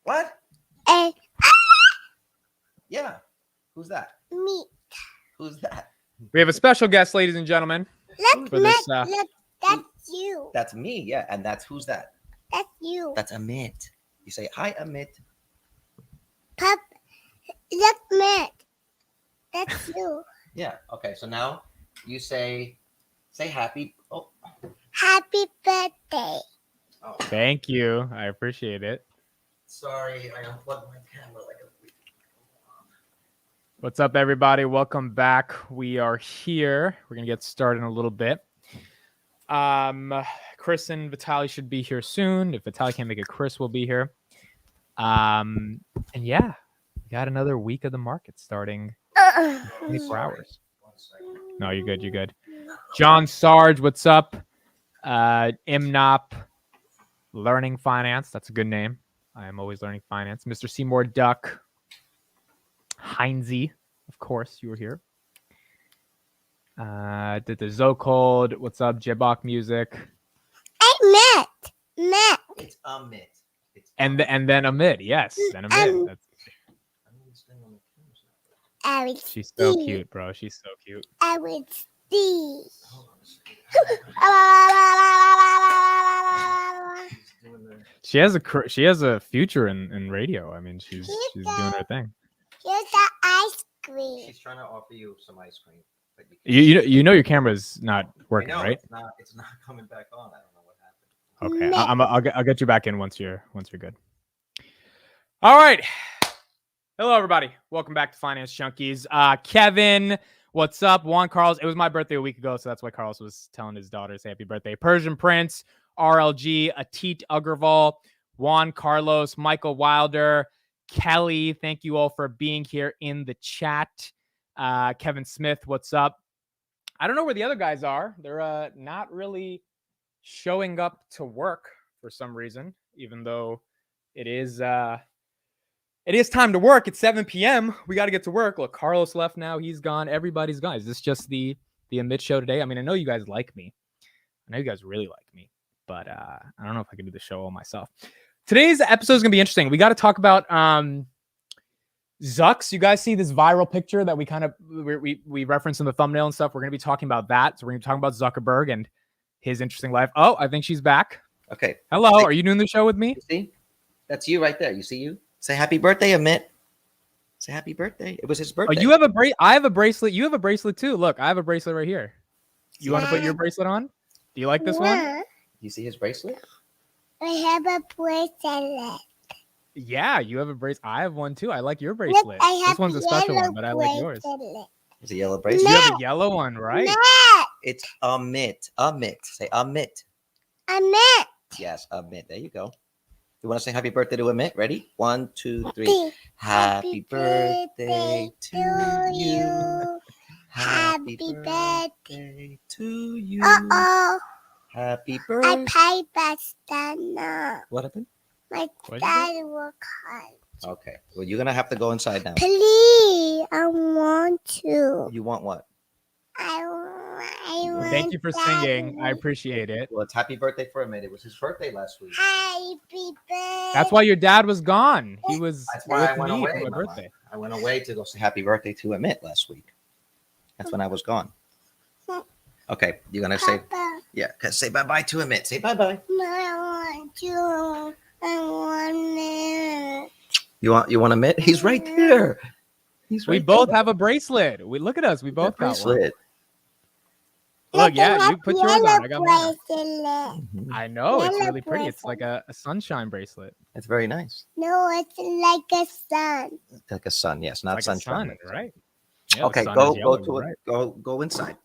What? And Yeah. Who's that? me. Who's that? We have a special guest, ladies and gentlemen. Look, For this, Matt, look, that's you. That's me. Yeah. And that's who's that? That's you. That's AMIT. You say, hi, AMIT. Pop, look, Matt. That's you. Yeah. Okay. So now you say happy. Oh. Happy birthday. Oh. Thank you. I appreciate it. Sorry, I unplugged my camera like a week. What's up, everybody? Welcome back. We are here. We're going to get started in a little bit. Chris and Vitaly should be here soon. If Vitaly can't make it, Chris will be here. And yeah, we got another week of the market starting 24 hours. No, you're good. You're good. John Sarge, what's up? Imnop, Learning Finance. That's a good name. I am always learning finance. Mr. Seymour Duck. Heinze, of course, you were here. Did the Zocold. What's up? Jibok Music. Hey, Matt. It's AMIT. And then Amit. Yes. Then Amit. She's so cute, bro. She's so cute. I would see. She has a future in radio. I mean, she's doing her thing. Here's the ice cream. She's trying to offer you some ice cream. But You know your camera's not working, I know, right? It's not coming back on. I don't know what happened. Okay, I'll get you back in once you're good. All right. Hello, everybody. Welcome back to Finance Junkies. Kevin, what's up? Juan Carlos. It was my birthday a week ago, so that's why Carlos was telling his daughters happy birthday. Persian Prince, RLG, Atit Agarwal, Juan Carlos, Michael Wilder, Kelly. Thank you all for being here in the chat. Kevin Smith, what's up? I don't know where the other guys are. They're not really showing up to work for some reason, even though it is time to work. It's 7 p.m. We got to get to work. Look, Carlos left now. He's gone. Everybody's gone. Is this just the AMIT show today? I mean, I know you guys like me. I know you guys really like me, but I don't know if I can do the show all myself. Today's episode is going to be interesting. We got to talk about Zucks. You guys see this viral picture that we referenced in the thumbnail and stuff. We're going to be talking about that. So we're going to be talking about Zuckerberg and his interesting life. Oh, I think she's back. Okay. Hello. Are you doing the show with me? You see? That's you right there. You see you? Say happy birthday, AMIT. Say happy birthday. It was his birthday. Oh, you have a I have a bracelet. You have a bracelet too. Look, I have a bracelet right here. You want to put your bracelet on? Do you like this one? You see his bracelet? I have a bracelet. Yeah, you have a bracelet. I have one too. I like your bracelet. Look, I have this one's a special one, but I like yours. It's a yellow bracelet. You have a yellow one, right? Matt. It's AMIT. AMIT. Say AMIT. Matt. Yes, AMIT. There you go. You want to say happy birthday to AMIT? Ready? 1, 2, 3. Happy birthday to you. Happy birthday to you. Happy birthday. I pay Bastana. What happened? My dad will call. Okay. Well, you're going to have to go inside now. Please, I want to. You want what? I want Thank you for singing. Daddy. I appreciate it. Well, it's happy birthday for AMIT. It was his birthday last week. Happy birthday. That's why your dad was gone. He was That's why I with went me away. for my Mama. birthday. I went away to go say happy birthday to AMIT last week. That's when I was gone. Okay, you're gonna say Papa, say bye-bye to AMIT. Say bye-bye. I want you. I want it. You want AMIT? He's right there. He's We right both there. have a bracelet. We look at us. We both That got one. bracelet. Look, yeah, I you put yours on. I got mine. bracelet. Mhm. I know it's Yellow really pretty. It's like a sunshine bracelet. It's very nice. No, it's like a sun. Like a sun, yes, not Like a sunshine. sun, right? Yeah, the Okay, sun go is yellow, to right? it. Go inside.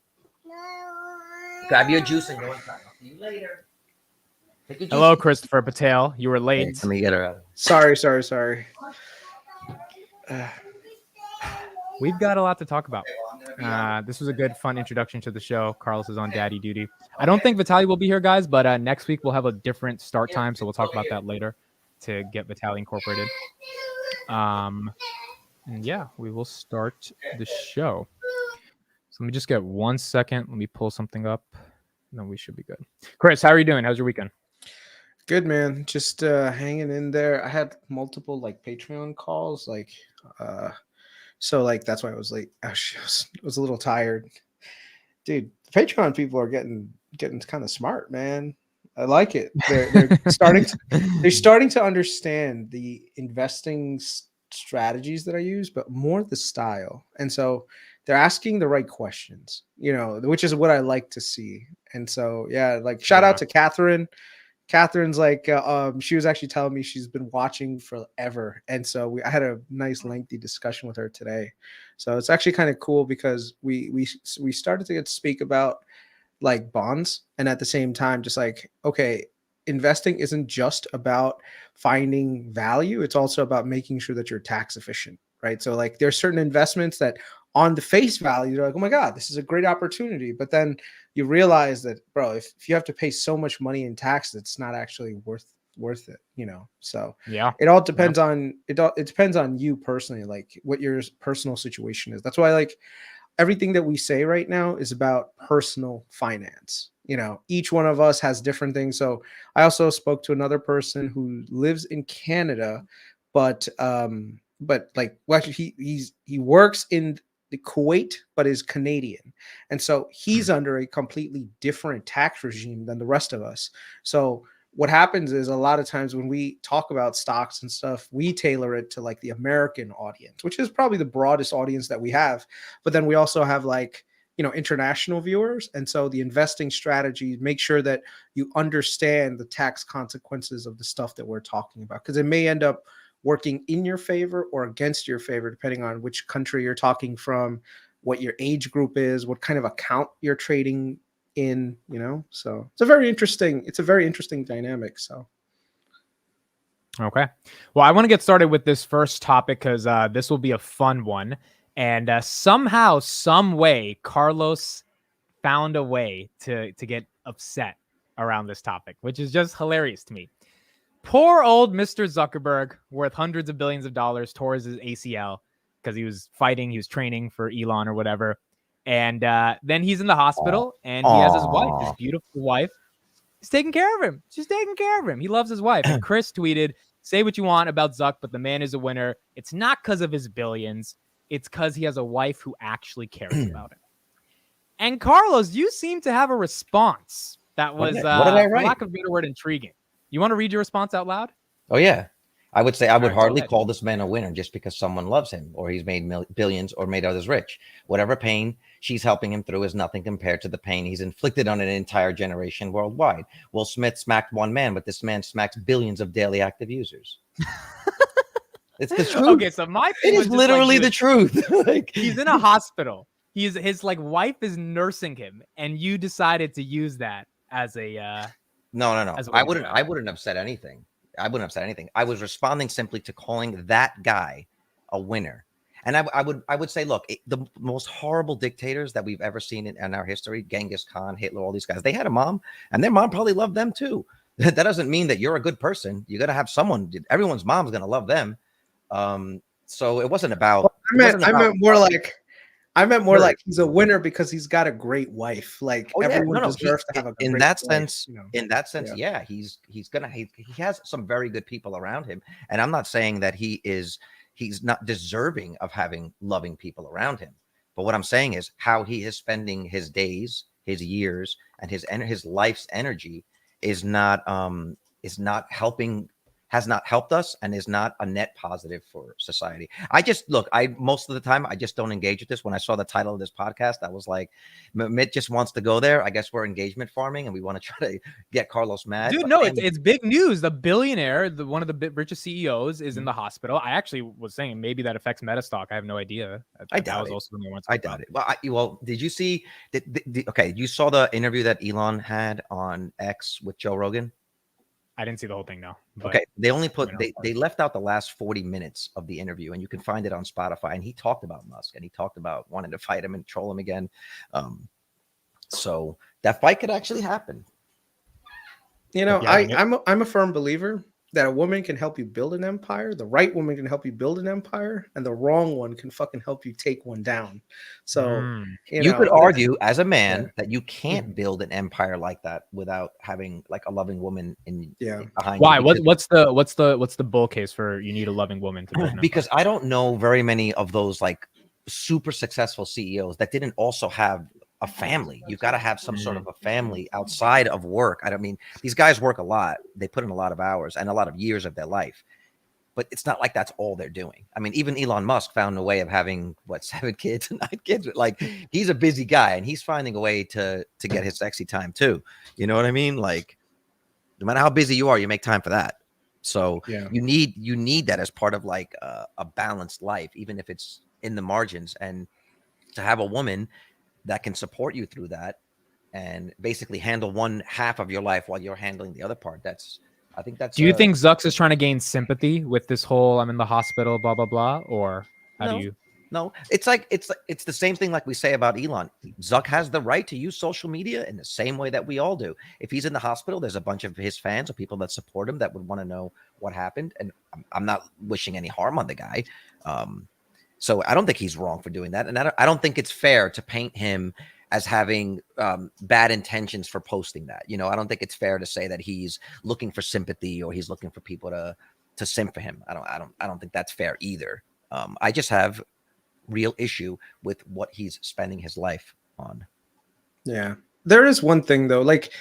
No. Grab your juice and go inside. I'll see you later. Take your juice. Hello, Christopher Patel. You were Hey, late. let me get her out. Sorry. We've got a lot to talk about. This was a good, fun introduction to the show. Carlos is on daddy duty. I don't think Vitaly will be here, guys, but next week we'll have a different start time, so we'll talk about that later to get Vitaly incorporated. And yeah, we will start the show. So let me just get 1 second. Let me pull something up. No, we should be good. Chris, how are you doing? How's your weekend? Good, man. Just hanging in there. I had multiple like Patreon calls, so like that's why I was late. I was a little tired, dude. The Patreon people are getting kind of smart, man. I like it. They're starting to understand the investing strategies that I use, but more the style. And so they're asking the right questions, which is what I like to see. And so yeah, like shout out to Catherine. Catherine's like, she was actually telling me she's been watching forever, and so I had a nice lengthy discussion with her today. So it's actually kind of cool because we started to get to speak about like bonds, and at the same time, just like, okay, investing isn't just about finding value; it's also about making sure that you're tax efficient, right? So like, there's certain investments that on the face value, you're like, oh my god, this is a great opportunity, but then you realize that, bro, if you have to pay so much money in tax, it's not actually worth it, So Yeah. it all depends on it depends on you personally, like what your personal situation is. That's why like everything that we say right now is about personal finance. Each one of us has different things. So I also spoke to another person who lives in Canada, but like, well, actually he works in the Kuwait, but is Canadian. And so he's under a completely different tax regime than the rest of us. So what happens is a lot of times when we talk about stocks and stuff, we tailor it to like the American audience, which is probably the broadest audience that we have. But then we also have like, international viewers. And so the investing strategy, make sure that you understand the tax consequences of the stuff that we're talking about, because it may end up working in your favor or against your favor, depending on which country you're talking from, what your age group is, what kind of account you're trading in, so it's a very interesting dynamic. So Okay, well, I want to get started with this first topic because this will be a fun one, and somehow, some way, Carlos found a way to get upset around this topic, which is just hilarious to me. Poor old Mr. Zuckerberg, worth hundreds of billions of dollars, tore his ACL because he was training for Elon or whatever. And then he's in the hospital, and he has his wife, his beautiful wife. He's taking care of him. She's taking care of him. He loves his wife. And KRIS tweeted, "Say what you want about Zuck, but the man is a winner. It's not because of his billions. It's because he has a wife who actually cares about him." And Carlos, you seem to have a response that was, what did I write? for lack of a better word, intriguing. You want to read your response out loud? Oh, yeah. I would say I would All right, hardly go ahead. call this man a winner just because someone loves him or he's made billions or made others rich. Whatever pain she's helping him through is nothing compared to the pain he's inflicted on an entire generation worldwide. Will Smith smacked one man, but this man smacks billions of daily active users. It's the truth. Okay, so my thing It was is just literally like, the truth. Like, he's in a hospital. His like wife is nursing him, and you decided to use that as a no. as a I winner. wouldn't have said anything. I wouldn't have said anything. I was responding simply to calling that guy a winner. And I would say, look, the most horrible dictators that we've ever seen in our history, Genghis Khan, Hitler, all these guys, they had a mom, and their mom probably loved them too. That doesn't mean that you're a good person. You got to have someone. Everyone's mom's going to love them. So it wasn't about. I meant more like he's a winner because he's got a great wife. Like everyone deserves to have a in great that wife, sense. In that sense, yeah, he has some very good people around him, and I'm not saying that he's not deserving of having loving people around him. But what I'm saying is how he is spending his days, his years, and his life's energy is not helping. Has not helped us and is not a net positive for society. Most of the time, I just don't engage with this. When I saw the title of this podcast, I was like, Mitt just wants to go there. I guess we're engagement farming and we want to try to get Carlos mad. Dude, no, it's big news. The billionaire, one of the richest CEOs, is in the hospital. I actually was saying maybe that affects Metastock. I have no idea. I doubt it. Also I doubt it. Well, did you see? You saw the interview that Elon had on X with Joe Rogan? I didn't see the whole thing, no. Okay, they only they left out the last 40 minutes of the interview, and you can find it on Spotify. And he talked about Musk, and he talked about wanting to fight him and troll him again. So that fight could actually happen. I'm a firm believer that a woman can help you build an empire. The right woman can help you build an empire, and the wrong one can fucking help you take one down. So, Mm. You could argue as a man yeah. that you can't Mhm. build an empire like that without having like a loving woman Yeah. behind Why? you. What's the bull case for you need a loving woman to build an Because empire? I don't know very many of those like super successful CEOs that didn't also have a family. You've got to have some sort of a family outside of work. I don't mean these guys work a lot. They put in a lot of hours and a lot of years of their life. But it's not like that's all they're doing. I mean, even Elon Musk found a way of having what 7 kids, 9 kids. Like he's a busy guy and he's finding a way to get his sexy time too. You know what I mean? Like no matter how busy you are, you make time for that. So Yeah. you need that as part of like a balanced life, even if it's in the margins. And to have a woman that can support you through that and basically handle one half of your life while you're handling the other part. I think that's Do you think Zucks is trying to gain sympathy with this whole I'm in the hospital, blah blah blah, or how do no, you? no. It's like it's the same thing like we say about Elon. Zuck has the right to use social media in the same way that we all do. If he's in the hospital, there's a bunch of his fans or people that support him that would want to know what happened. And I'm not wishing any harm on the guy. So I don't think he's wrong for doing that. And I don't think it's fair to paint him as having bad intentions for posting that. You know, I don't think it's fair to say that he's looking for sympathy or he's looking for people to simp for him. I don't think that's fair either. I just have real issue with what he's spending his life on. Yeah. There is one thing though, like,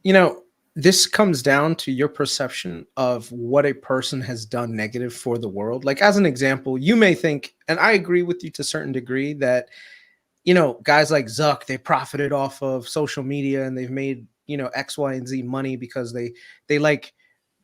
you know, this comes down to your perception of what a person has done negative for the world. Like, as an example, you may think, and I agree with you to a certain degree, that, you know, guys like Zuck, they profited off of social media and they've made, you know, X, Y, and Z money because they like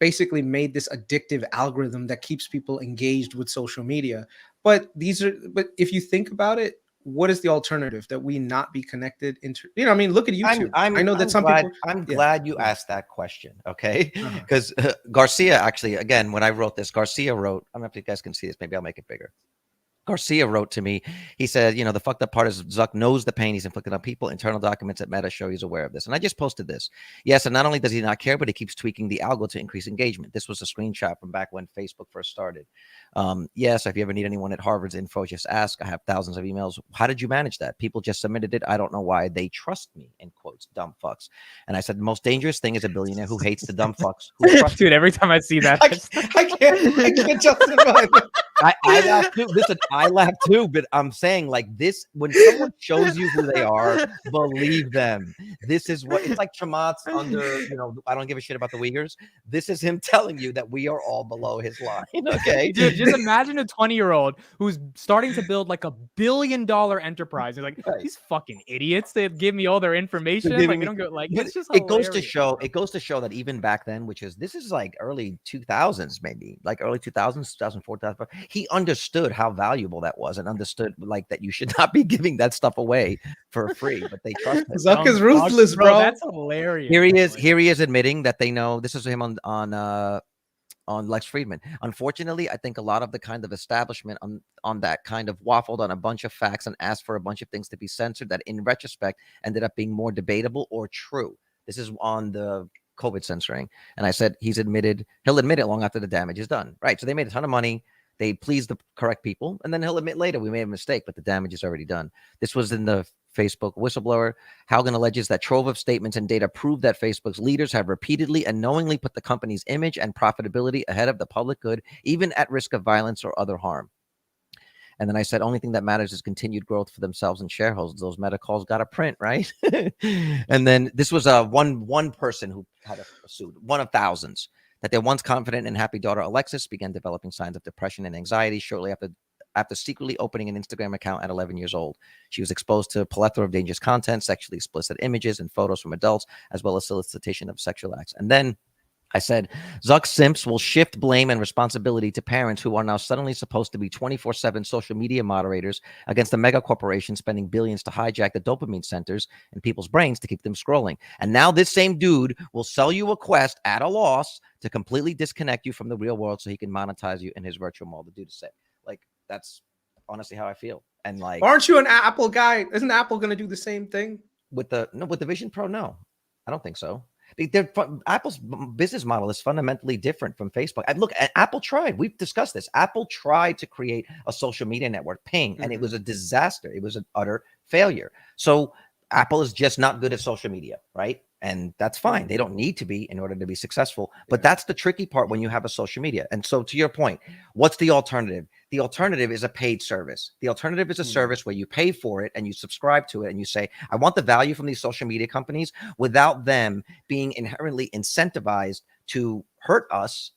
basically made this addictive algorithm that keeps people engaged with social media. But if you think about it, what is the alternative that we not be connected you know, I mean, look at YouTube. I know that some people, I'm yeah. glad you asked that question. Okay. Uh-huh. Because Garcia actually, again, when I wrote this, Garcia wrote, I don't know if you guys can see this. Maybe I'll make it bigger. Garcia wrote to me. He said, you know, the fucked up part is Zuck knows the pain he's inflicted on people. Internal documents at Meta show he's aware of this. And I just posted this. Yes, and not only does he not care, but he keeps tweaking the algo to increase engagement. This was a screenshot from back when Facebook first started. Yes, if you ever need anyone at Harvard's info, just ask. I have thousands of emails. How did you manage that? People just submitted it. I don't know why they trust me, in quotes, dumb fucks. And I said, the most dangerous thing is a billionaire who hates the dumb fucks who trust Dude, every time I see that, I can't justify it. I laugh too. Listen, I laugh too, but I'm saying like this, when someone shows you who they are, believe them. This is what it's like Chamat's under, you know, I don't give a shit about the Uyghurs. This is him telling you that we are all below his line. Okay. dude, just imagine a 20-year-old who's starting to build like $1 billion enterprise. They're like, Right. these fucking idiots. They give me all their information. They're giving Like, they me- don't go like But it's just it goes to hilarious. show that even back then, this is like early 2000s, maybe like early 2000s, 2004, 2005, he understood how valuable that was and understood like that you should not be giving that stuff away for free, but they trust it. Zuck is ruthless, bro. That's hilarious. Here he is. That's Here he is admitting that they know. This is him on Lex Friedman. Unfortunately, I think a lot of the kind of establishment on that kind of waffled on a bunch of facts and asked for a bunch of things to be censored that in retrospect ended up being more debatable or true. This is on the COVID censoring. And I said he'll admit it long after the damage is done. Right. So they made a ton of money. They pleased the correct people. And then he'll admit later we made a mistake, but the damage is already done. This was in the Facebook whistleblower. Haugen alleges that trove of statements and data prove that Facebook's leaders have repeatedly and knowingly put the company's image and profitability ahead of the public good, even at risk of violence or other harm. And then I said, only thing that matters is continued growth for themselves and shareholders. Those Meta calls got a print, right? And then this was one person who had a suit, one of thousands, that their once confident and happy daughter Alexis began developing signs of depression and anxiety shortly after secretly opening an Instagram account at 11 years old. She was exposed to a plethora of dangerous content, sexually explicit images and photos from adults, as well as solicitation of sexual acts. And then I said, Zuck simps will shift blame and responsibility to parents who are now suddenly supposed to be 24/7 social media moderators against a mega corporation spending billions to hijack the dopamine centers in people's brains to keep them scrolling. And now this same dude will sell you a quest at a loss to completely disconnect you from the real world so he can monetize you in his virtual world. The dude is sick. Like, that's honestly how I feel. And like, Aren't you an Apple guy? Isn't Apple going to do the same thing? with the Vision Pro, no, I don't think so. Apple's business model is fundamentally different from Facebook. And look, Apple tried. We've discussed this. Apple tried to create a social media network, Ping, and it was a disaster. It was an utter failure. So Apple is just not good at social media, right? And that's fine. They don't need to be in order to be successful. But that's the tricky part when you have a social media. And so to your point, what's the alternative? The alternative is a paid service. The alternative is a service where you pay for it and you subscribe to it and you say, I want the value from these social media companies without them being inherently incentivized to hurt us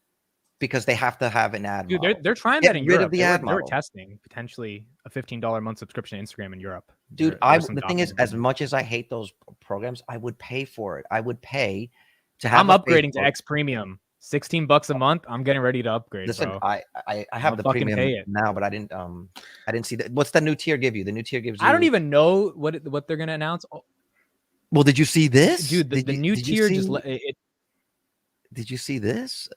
because they have to have an ad. Dude, model. they're trying Get that in rid Europe. of the They ad were model. testing potentially a $15 a month subscription to Instagram in Europe. Dude, There's some the thing is, as documentation. much as I hate those programs, I would pay for it. I would pay to have. I'm upgrading to X Premium. $16 a month. I'm getting ready to upgrade. Listen, bro. I have I'll the fucking premium pay it. now, but I didn't see that. What's the new tier give you? The new tier gives you. I don't even know what they're gonna announce. Oh, Well, did you see this, dude, the new tier just Did you see this?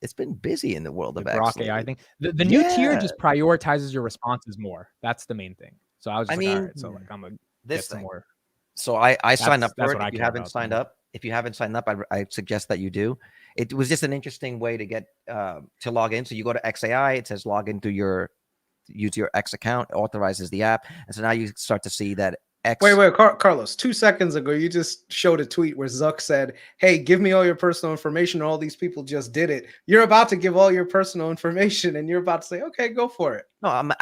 It's been busy in the world of Grok X. AI thing. The new tier Yeah. just prioritizes your responses more. That's the main thing. So I was just I like, all mean, right, so like I'm gonna This get some thing. more. So I signed up That's for what it. I If you care haven't about, signed man. up, I suggest that you do. It was just an interesting way to get to log in. So you go to XAI, it says log into use your X account, authorizes the app, and so now you start to see that X. Wait, Carlos. 2 seconds ago, you just showed a tweet where Zuck said, "Hey, give me all your personal information." All these people just did it. You're about to give all your personal information, and you're about to say, "Okay, go for it." No,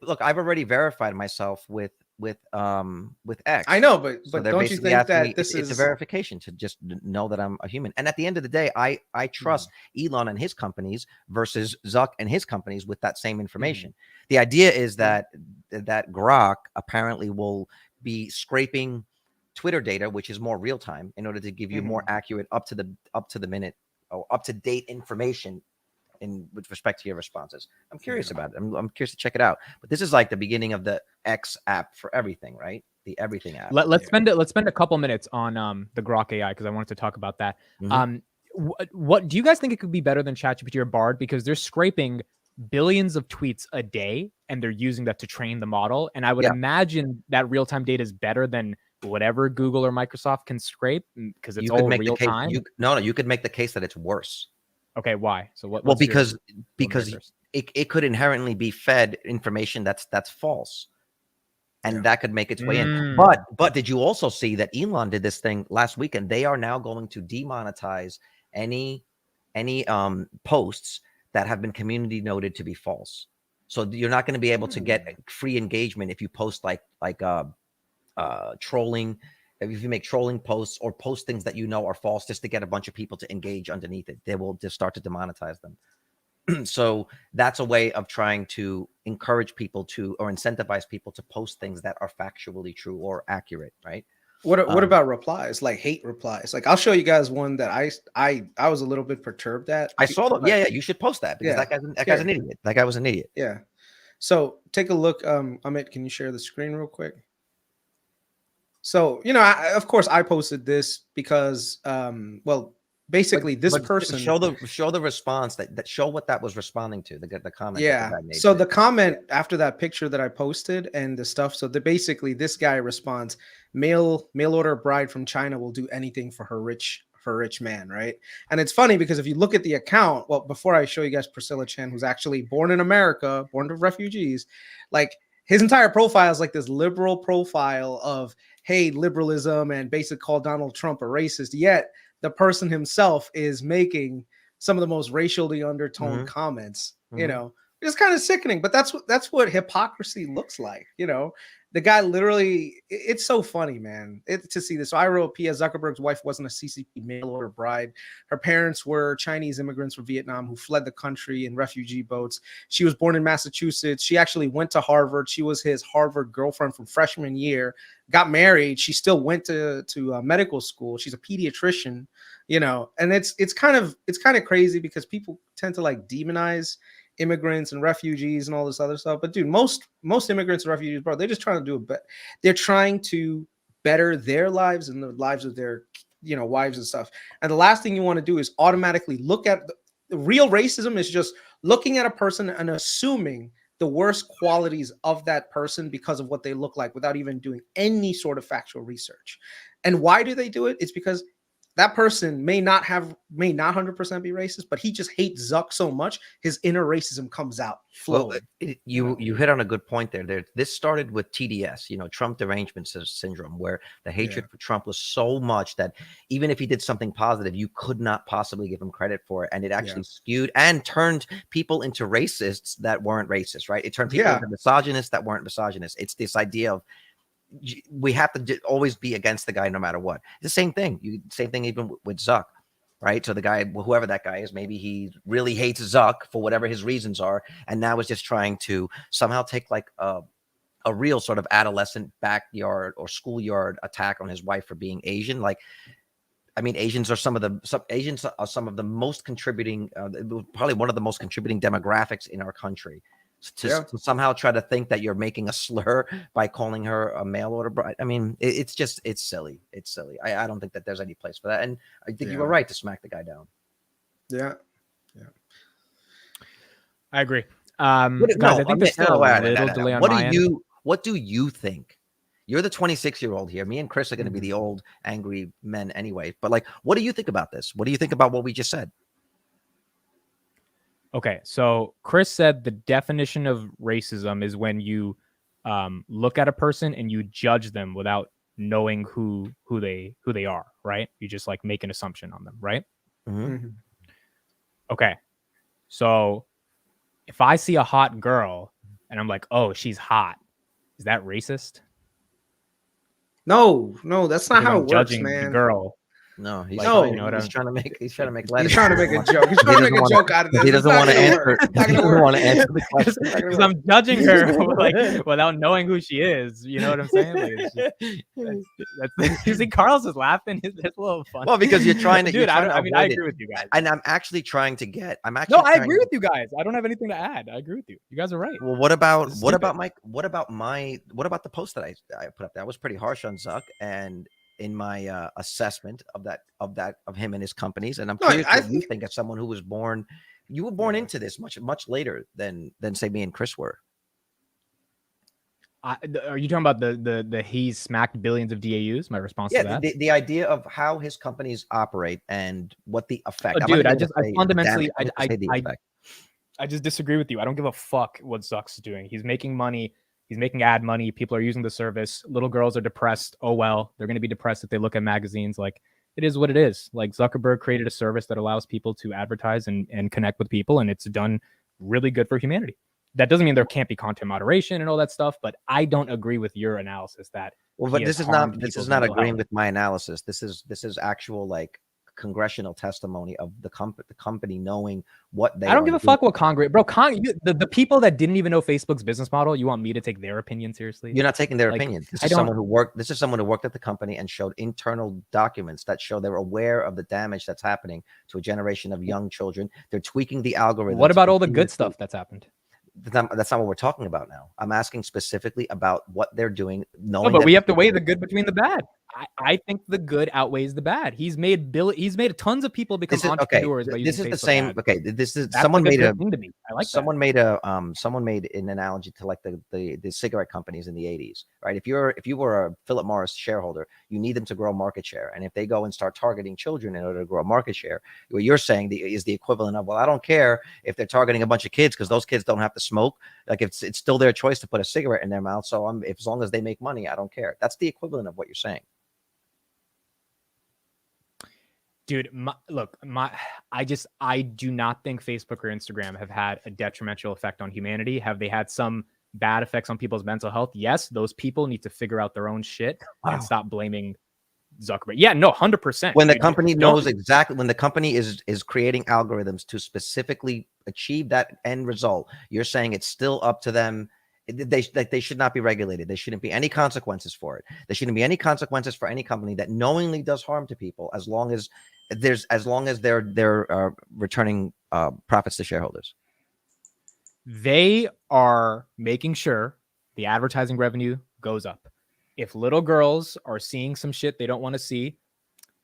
look, I've already verified myself with X. I know, but So they're don't you basically think asking that me, this it's a is verification to just know that I'm a human. And at the end of the day, I trust Elon and his companies versus Zuck and his companies with that same information. The idea is that Grok apparently will be scraping Twitter data, which is more real time, in order to give you more accurate, up to the minute, or up to date information with respect to your responses. I'm curious about it. I'm curious to check it out. But this is like the beginning of the X app for everything, right? The everything app. Let's spend a couple minutes on the Grok AI because I wanted to talk about that. What do you guys think it could be better than ChatGPT or Bard? Because they're scraping billions of tweets a day and they're using that to train the model. And I would imagine that real-time data is better than whatever Google or Microsoft can scrape because it's all real time. You could make the case that it's worse. Okay, why? So what? Well, because it could inherently be fed information that's false, and that could make its way in. But did you also see that Elon did this thing last week, and they are now going to demonetize any posts that have been community noted to be false. So you're not going to be able to get free engagement if you post like trolling. If you make trolling posts or post things that you know are false just to get a bunch of people to engage underneath it, they will just start to demonetize them. So that's a way of trying to encourage people to, or incentivize people to post things that are factually true or accurate, right? What about replies, like hate replies? Like I'll show you guys one that I was a little bit perturbed at. I saw them. Yeah, you should post that because that guy's an idiot. That guy was an idiot. Yeah. So take a look. Amit, can you share the screen real quick? So, of course, I posted this because, basically, this person show the response that show what that was responding to the comment. Yeah. So the comment after that picture that I posted and the stuff. So basically, this guy responds, mail order bride from China will do anything for her rich man, right? And it's funny because if you look at the account, well, before I show you guys Priscilla Chen, who's actually born in America, born to refugees, like his entire profile is like this liberal profile of, hey, liberalism, and basically call Donald Trump a racist. Yet the person himself is making some of the most racially undertoned comments, it's kind of sickening, but that's what hypocrisy looks like. The guy literally, it's so funny, man, to see this. So I wrote, P.S. Zuckerberg's wife wasn't a CCP mail order bride. Her parents were Chinese immigrants from Vietnam who fled the country in refugee boats. She was born in Massachusetts. She actually went to Harvard. She was his Harvard girlfriend from freshman year, got married. She still went to medical school. She's a pediatrician, and it's kind of crazy because people tend to like demonize immigrants and refugees and all this other stuff. But dude, most immigrants and refugees, bro, they're just trying to do they're trying to better their lives and the lives of their wives and stuff. And the last thing you want to do is automatically look at the real racism is just looking at a person and assuming the worst qualities of that person because of what they look like without even doing any sort of factual research. And why do they do it? It's because that person may not 100% be racist, but he just hates Zuck so much, his inner racism comes out flowing. Well, you hit on a good point there. This started with TDS, Trump derangement syndrome, where the hatred for Trump was so much that even if he did something positive, you could not possibly give him credit for it, and it actually skewed and turned people into racists that weren't racist, right? It turned people into misogynists that weren't misogynists. It's this idea of we have to always be against the guy no matter what. It's the same thing. Same thing even with Zuck, right? So the guy, whoever that guy is, maybe he really hates Zuck for whatever his reasons are, and now is just trying to somehow take like a real sort of adolescent backyard or schoolyard attack on his wife for being Asian. Like, I mean, Asians are some of the most contributing, probably one of the most contributing demographics in our country. To somehow try to think that you're making a slur by calling her a mail order bride. I mean, it's silly. It's silly. I don't think that there's any place for that. And I think you were right to smack the guy down. Yeah. I agree. Guys, I think there's still a little delay on my end. What do you think? You're the 26-year-old here. Me and Chris are going to be the old angry men anyway. But like, what do you think about this? What do you think about what we just said? Okay, so Chris said the definition of racism is when you look at a person and you judge them without knowing who they are, right? You just like make an assumption on them, right? Mm-hmm. Okay, so if I see a hot girl and I'm like, oh, she's hot, is that racist? No, that's not how it works, judging man. The girl. No, he's Like, he's trying to make He's trying to make a joke. He's trying to make a joke out of this. He doesn't want to answer. He doesn't want to answer the question because I'm judging her like without knowing who she is. You know what I'm saying? Like, you see, Carlos is laughing. It's a little fun. Well, because you're trying to. Dude, I agree with you guys. And I'm actually trying to get. I agree with you guys. I don't have anything to add. I agree with you. You guys are right. Well, what about the post that I put up there? I was pretty harsh on Zuck and in my assessment of him and his companies, and I'm curious what you think as someone who was born. You were born into this much later than say me and Chris were. Are you talking about the he's smacked billions of DAUs? My response to that. The idea of how his companies operate and what the effect. Oh, dude, I just disagree with you. I don't give a fuck what Zuck's doing. He's making money. He's making ad money. People are using the service. Little girls are depressed. Oh, well, they're going to be depressed if they look at magazines. Like, it is what it is. Like, Zuckerberg created a service that allows people to advertise and connect with people, and it's done really good for humanity. That doesn't mean there can't be content moderation and all that stuff, but I don't agree with your analysis that. Well, but this is not agreeing with my analysis. This is actual like congressional testimony of the company knowing what they. I don't give a fuck what Congress, bro. The people that didn't even know Facebook's business model. You want me to take their opinion seriously? You're not taking their opinion. This is someone who worked. This is someone who worked at the company and showed internal documents that show they're aware of the damage that's happening to a generation of young children. They're tweaking the algorithm. What about all the good stuff that's happened? That's not what we're talking about now. I'm asking specifically about what they're doing. Knowing but we have to weigh the good between the bad. I think the good outweighs the bad. He's made tons of people become entrepreneurs. Okay. This is the same. Ad. Okay, this is someone made a thing to me. I like someone made an analogy to like the cigarette companies in the 80s, right? If you were a Philip Morris shareholder, you need them to grow market share, and if they go and start targeting children in order to grow market share, what you're saying is the equivalent of, well, I don't care if they're targeting a bunch of kids because those kids don't have to smoke. Like it's still their choice to put a cigarette in their mouth. So as long as they make money, I don't care. That's the equivalent of what you're saying. Dude, I do not think Facebook or Instagram have had a detrimental effect on humanity. Have they had some bad effects on people's mental health? Yes, those people need to figure out their own shit and stop blaming Zuckerberg. Yeah, no, 100%. When the company knows exactly, when the company is creating algorithms to specifically achieve that end result, you're saying it's still up to them. They should not be regulated. There shouldn't be any consequences for it. There shouldn't be any consequences for any company that knowingly does harm to people, as long as they're returning profits to shareholders. They are making sure the advertising revenue goes up. If little girls are seeing some shit they don't want to see,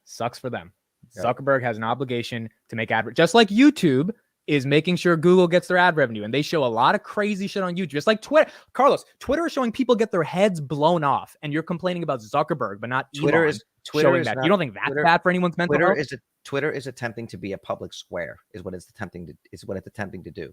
sucks for them. Yep. Zuckerberg has an obligation to make just like YouTube is making sure Google gets their ad revenue, and they show a lot of crazy shit on YouTube. Just like Twitter, Carlos, Twitter is showing people get their heads blown off, and you're complaining about Zuckerberg, but not Twitter Elon. Twitter showing is that. not- You don't think that's Twitter- bad for anyone's mental health? Twitter is attempting to be a public square. Is what it's attempting to do.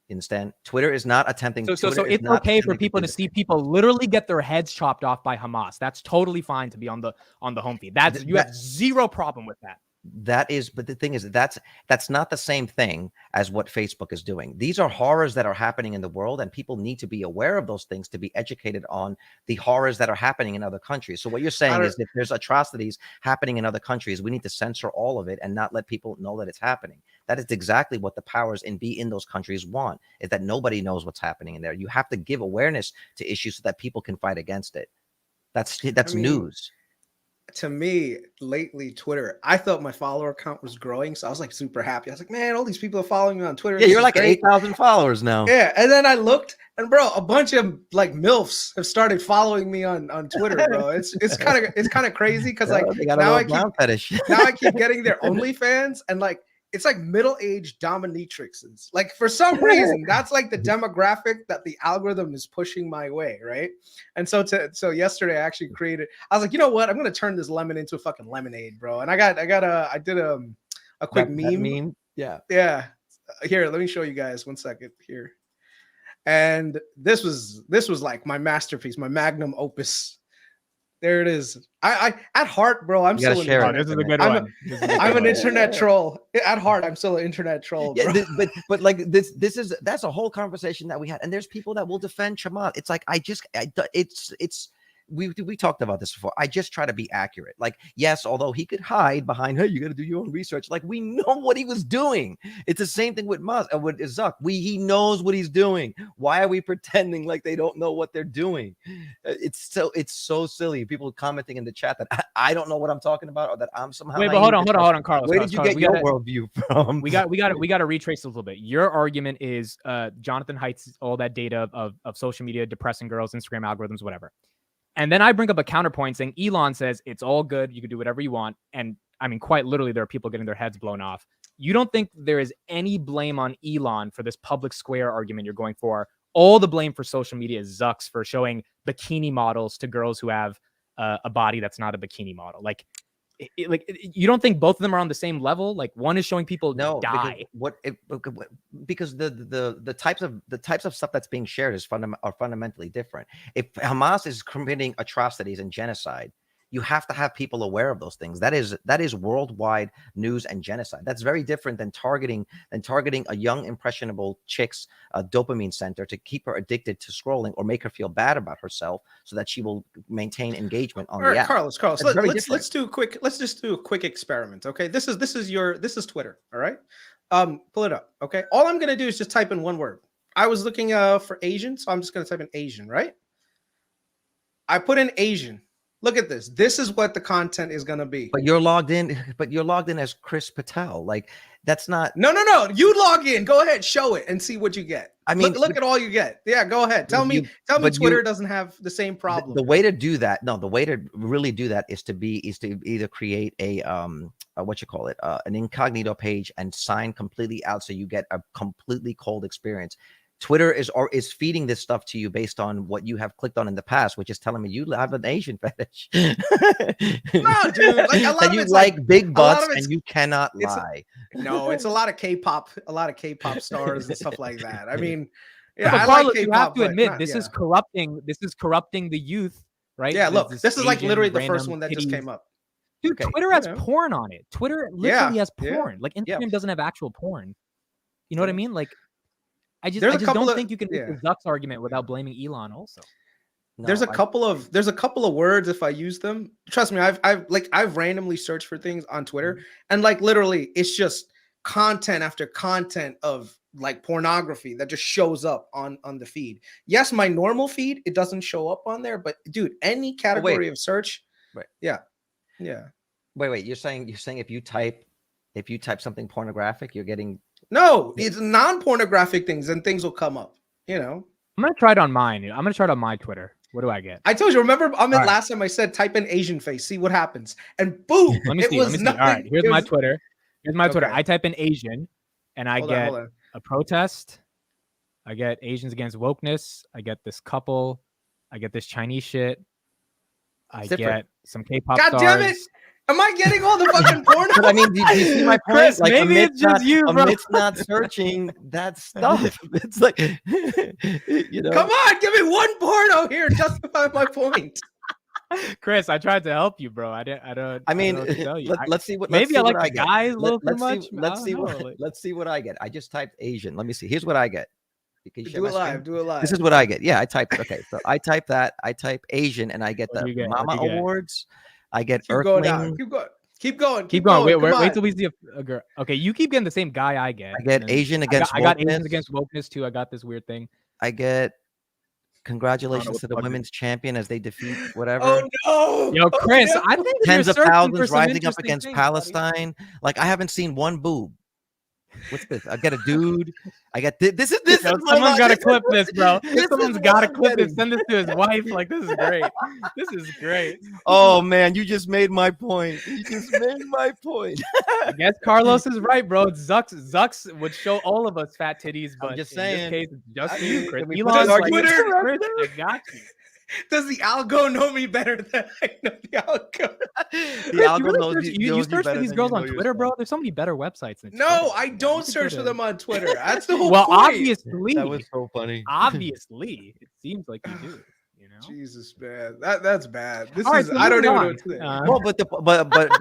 You understand? Twitter is not attempting. So Twitter is it's not okay for attempting people do to the see same. people literally get their heads chopped off by Hamas. That's totally fine to be on the home feed. You have zero problem with that. That is, but the thing is, that's not the same thing as what Facebook is doing. These are horrors that are happening in the world, and people need to be aware of those things to be educated on the horrors that are happening in other countries. So what you're saying is, if there's atrocities happening in other countries, we need to censor all of it and not let people know that it's happening. That is exactly what the powers in those countries want, is that nobody knows what's happening in there. You have to give awareness to issues so that people can fight against it. That's news. To me, lately, Twitter, I thought my follower count was growing, so I was like super happy. I was like, man, all these people are following me on Twitter. Yeah, This you're is like great. 8,000 followers now. Yeah, and then I looked, and bro, a bunch of like MILFs have started following me on Twitter, bro. It's kind of crazy because like now I keep getting their OnlyFans, and like it's like middle-aged dominatrixes. Like for some reason, that's like the demographic that the algorithm is pushing my way, right? And so yesterday I actually created. I was like, you know what? I'm gonna turn this lemon into a fucking lemonade, bro. And I did a quick meme. Yeah. Here, let me show you guys 1 second here. And this was like my masterpiece, my magnum opus. There it is. I at heart, bro, I'm still an internet. This is a good one. I'm an internet troll. At heart, I'm still an internet troll, bro. Yeah, but like that's a whole conversation that we had, and there's people that will defend Chamath. It's like we talked about this before. I just try to be accurate. Like, yes, although he could hide behind, hey, you got to do your own research. Like, we know what he was doing. It's the same thing with with Zuck. He knows what he's doing. Why are we pretending like they don't know what they're doing? It's so silly. People commenting in the chat that I don't know what I'm talking about, or that I'm somehow. Wait, but hold on, Carlos. Where did you get your worldview from? We got to retrace a little bit. Your argument is Jonathan Haidt's all that data of social media depressing girls, Instagram algorithms, whatever. And then I bring up a counterpoint saying Elon says it's all good. You can do whatever you want. And I mean, quite literally, there are people getting their heads blown off. You don't think there is any blame on Elon for this public square argument you're going for? All the blame for social media is Zuck's for showing bikini models to girls who have a body that's not a bikini model. Like you don't think both of them are on the same level? Like one is showing people die. Because the types of stuff that's being shared are fundamentally different. If Hamas is committing atrocities and genocide, you have to have people aware of those things. That is worldwide news and genocide. That's very different than targeting a young impressionable chick's dopamine center to keep her addicted to scrolling or make her feel bad about herself so that she will maintain engagement on the app. Carlos, let's just do a quick experiment. Okay, this is Twitter. All right, pull it up. Okay, all I'm gonna do is just type in one word. I was looking for Asian, so I'm just gonna type in Asian. Right, I put in Asian. Look at this. This is what the content is going to be. But you're logged in as KRIS Patel. Like that's not. No. You log in. Go ahead. Show it and see what you get. I mean, look at all you get. Yeah, go ahead. Tell me Twitter doesn't have the same problem. The way to do that. No, the way to really do that is to either create a an incognito page and sign completely out so you get a completely cold experience. Twitter is feeding this stuff to you based on what you have clicked on in the past, which is telling me you have an Asian fetish. No, dude. Like a lot that of you it's like big butts and you cannot lie. It's a lot of K-pop, stars and stuff like that. I mean, yeah, but I Carlos, like K-pop, you have to admit not, this is corrupting. This is corrupting the youth, right? Yeah, look, this is like literally the first one that just came up. Dude, Twitter has porn on it. Twitter literally has porn. Like Instagram doesn't have actual porn. You know what I mean? Like. I just don't think you can make the Zuck's argument without blaming Elon also. No, there's a couple of words if I use them. Trust me, I've randomly searched for things on Twitter and like literally it's just content after content of like pornography that just shows up on the feed. Yes, my normal feed, it doesn't show up on there, but dude, any category of search. Right. Yeah. Wait, you're saying if you type something pornographic, you're getting. No, it's non-pornographic things and things will come up, you know. I'm going to try it on mine. I'm going to try it on my Twitter. What do I get? I told you, remember last time I said type in Asian face, see what happens. And boom, let me see. All right, here's my Twitter. Twitter. I type in Asian and I get a protest. I get Asians against wokeness. I get this couple. I get this Chinese shit. I It's get different. some K-pop God stars. damn it! Am I getting all the fucking porn? But I mean, do you see my point? Chris, Like, maybe it's just you, bro. Amit's not searching that stuff. It's like, you know. Come on, give me one porno here. Justify my point. Chris, I tried to help you, bro. I don't I mean, know what to tell you. let's see what. Maybe let's see I like what the get. guys a little too Let's much. see. Let's see what. Like, Let's see what I get. I just typed Asian. Let me see. Here's what I get. Can you share Do my it screen? live. Do it live. This is what I get. Yeah, I typed it. Okay, so I type that. I type Asian, and I get What do the you get? Mama What do you get? Awards. I get Keep going down. Earthling. Keep going. Keep going. keep going. Come Wait on. till we see a girl. Okay, you keep getting the same guy I get. I get and then Asian against I got Asians wokeness. against wokeness too. I got this weird thing. I get congratulations what to the the fuck it women's champion as they defeat whatever. Oh no. Yo, Chris, Oh, no. I think Tens you're of searching for thousands some rising up interesting against things, buddy. Palestine. Like I haven't seen one boob. What's this? I get a dude. I get this is Yo, my someone's life. got to clip this, bro. This is Someone's what got to I'm clip getting. this. Send this to his wife. Like, this is great. This is great. Oh man, you just made my point. You just made my point. I guess Carlos is right, bro. Zucks would show all of us fat titties, but just in saying. this case, it's just I you, mean, Chris. can we put Elon's this like, Twitter Chris, I got you. Does the algo know me better than I know the algo? The Chris, algo you really knows search, you, you knows search for better these than girls you on know Twitter, bro. yourself. There's so many better websites than No, Twitter. I You don't could search go for to- them on Twitter. That's the whole Well, point. obviously, That was so funny. obviously, it seems like you do. You know. Jesus, man, that's bad. This All right, is so I don't moving even know on. what to say. Well,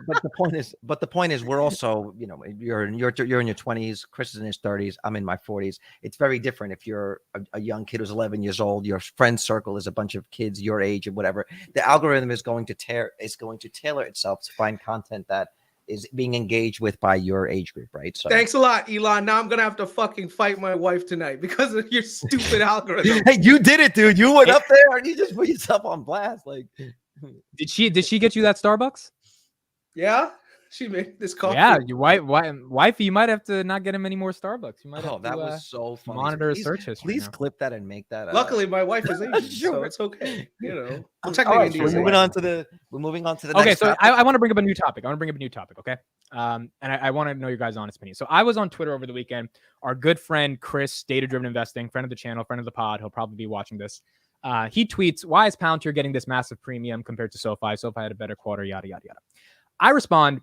but the point is we're also, you know, you're in your 20s, Chris is in his 30s, I'm in my 40s. It's very different if you're a young kid who's 11 years old, your friend circle is a bunch of kids your age and whatever. The algorithm is going to tailor itself to find content that is being engaged with by your age group, right? So Thanks a lot, Elon. Now I'm gonna have to fucking fight my wife tonight because of your stupid algorithm. hey, you did it, dude. You went up there and you just put yourself on blast. Like, Did she get you that Starbucks? Yeah, she made this coffee. Yeah, your wifey, you might have to not get him any more Starbucks. You might have oh, to, that was so funny. monitor his Please- search history. Please now. clip that and make that. Luckily, my wife is Asian, so Sure. it's okay. You know, well, all technically, right, so India's we're moving Asian. on to the. We're moving on to the Okay, next. so topic. I want to bring up a new topic. Okay. And I want to know your guys' honest opinion. So I was on Twitter over the weekend. Our good friend KRIS, Data Driven Investing, friend of the channel, friend of the pod. He'll probably be watching this. He tweets, "Why is Palantir getting this massive premium compared to SoFi? SoFi had a better quarter. Yada yada yada." I respond,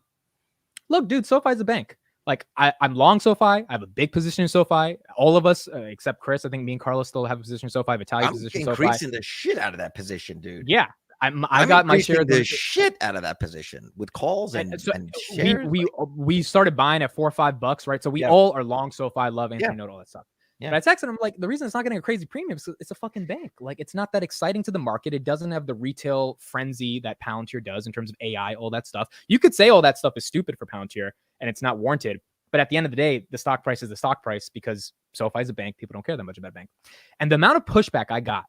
"Look, dude, SoFi's a bank. Like I'm long SoFi. I have a big position in SoFi. All of us, except Chris, I think me and Carlos still have a position in SoFi. VITALY I'm position in SoFi. increasing the shit out of that position, dude. Yeah, I I'm got my share increasing of the the shit out of that position with calls and, so and shares. we started buying at $4 or $5, right? So we Yeah. all are long SoFi, love Anthony Yeah. Note, all that stuff. Yeah. But I texted him like the reason it's not getting a crazy premium is it's a fucking bank. Like it's not that exciting to the market. It doesn't have the retail frenzy that Palantir does in terms of AI, all that stuff. You could say all that stuff is stupid for Palantir and it's not warranted. But at the end of the day, the stock price is the stock price because SoFi is a bank. People don't care that much about a bank. And the amount of pushback I got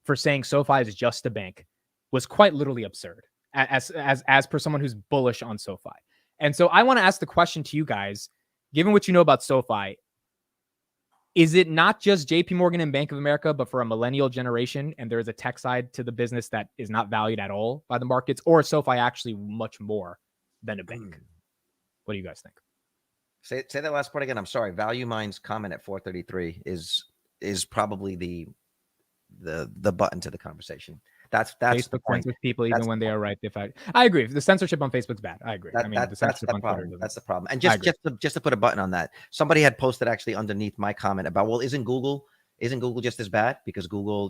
for saying SoFi is just a bank was quite literally absurd as per someone who's bullish on SoFi. And so I want to ask the question to you guys, given what you know about SoFi, is it not just JP Morgan and Bank of America, but for a millennial generation, and there is a tech side to the business that is not valued at all by the markets, or is SoFi actually much more than a bank? What do you guys think? Say that last part again. I'm sorry. Value Mind's comment at 4:33 is probably the button to the conversation. That's the Facebook point. censors people even That's when the they are right. I agree. The censorship on Facebook's bad. I agree. I mean, the That's censorship the on Twitter. problem. That's the problem. And I just to put a button on that, somebody had posted actually underneath my comment about, well, isn't Google just as bad because Google,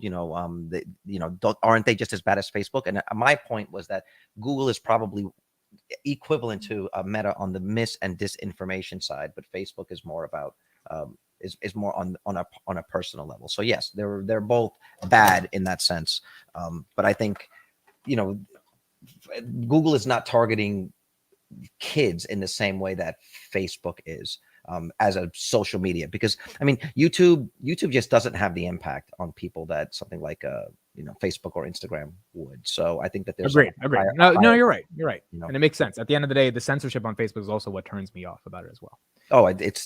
aren't they just as bad as Facebook? And my point was that Google is probably equivalent to Meta on the mis and disinformation side, but Facebook is more about is more on a personal level. So yes, they're both bad in that sense. But I think, Google is not targeting kids in the same way that Facebook is as a social media, because I mean, YouTube just doesn't have the impact on people that something like Facebook or Instagram would. So I think that there's Agreed. No, you're right. You know. And it makes sense. At the end of the day, the censorship on Facebook is also what turns me off about it as well. Oh, I feel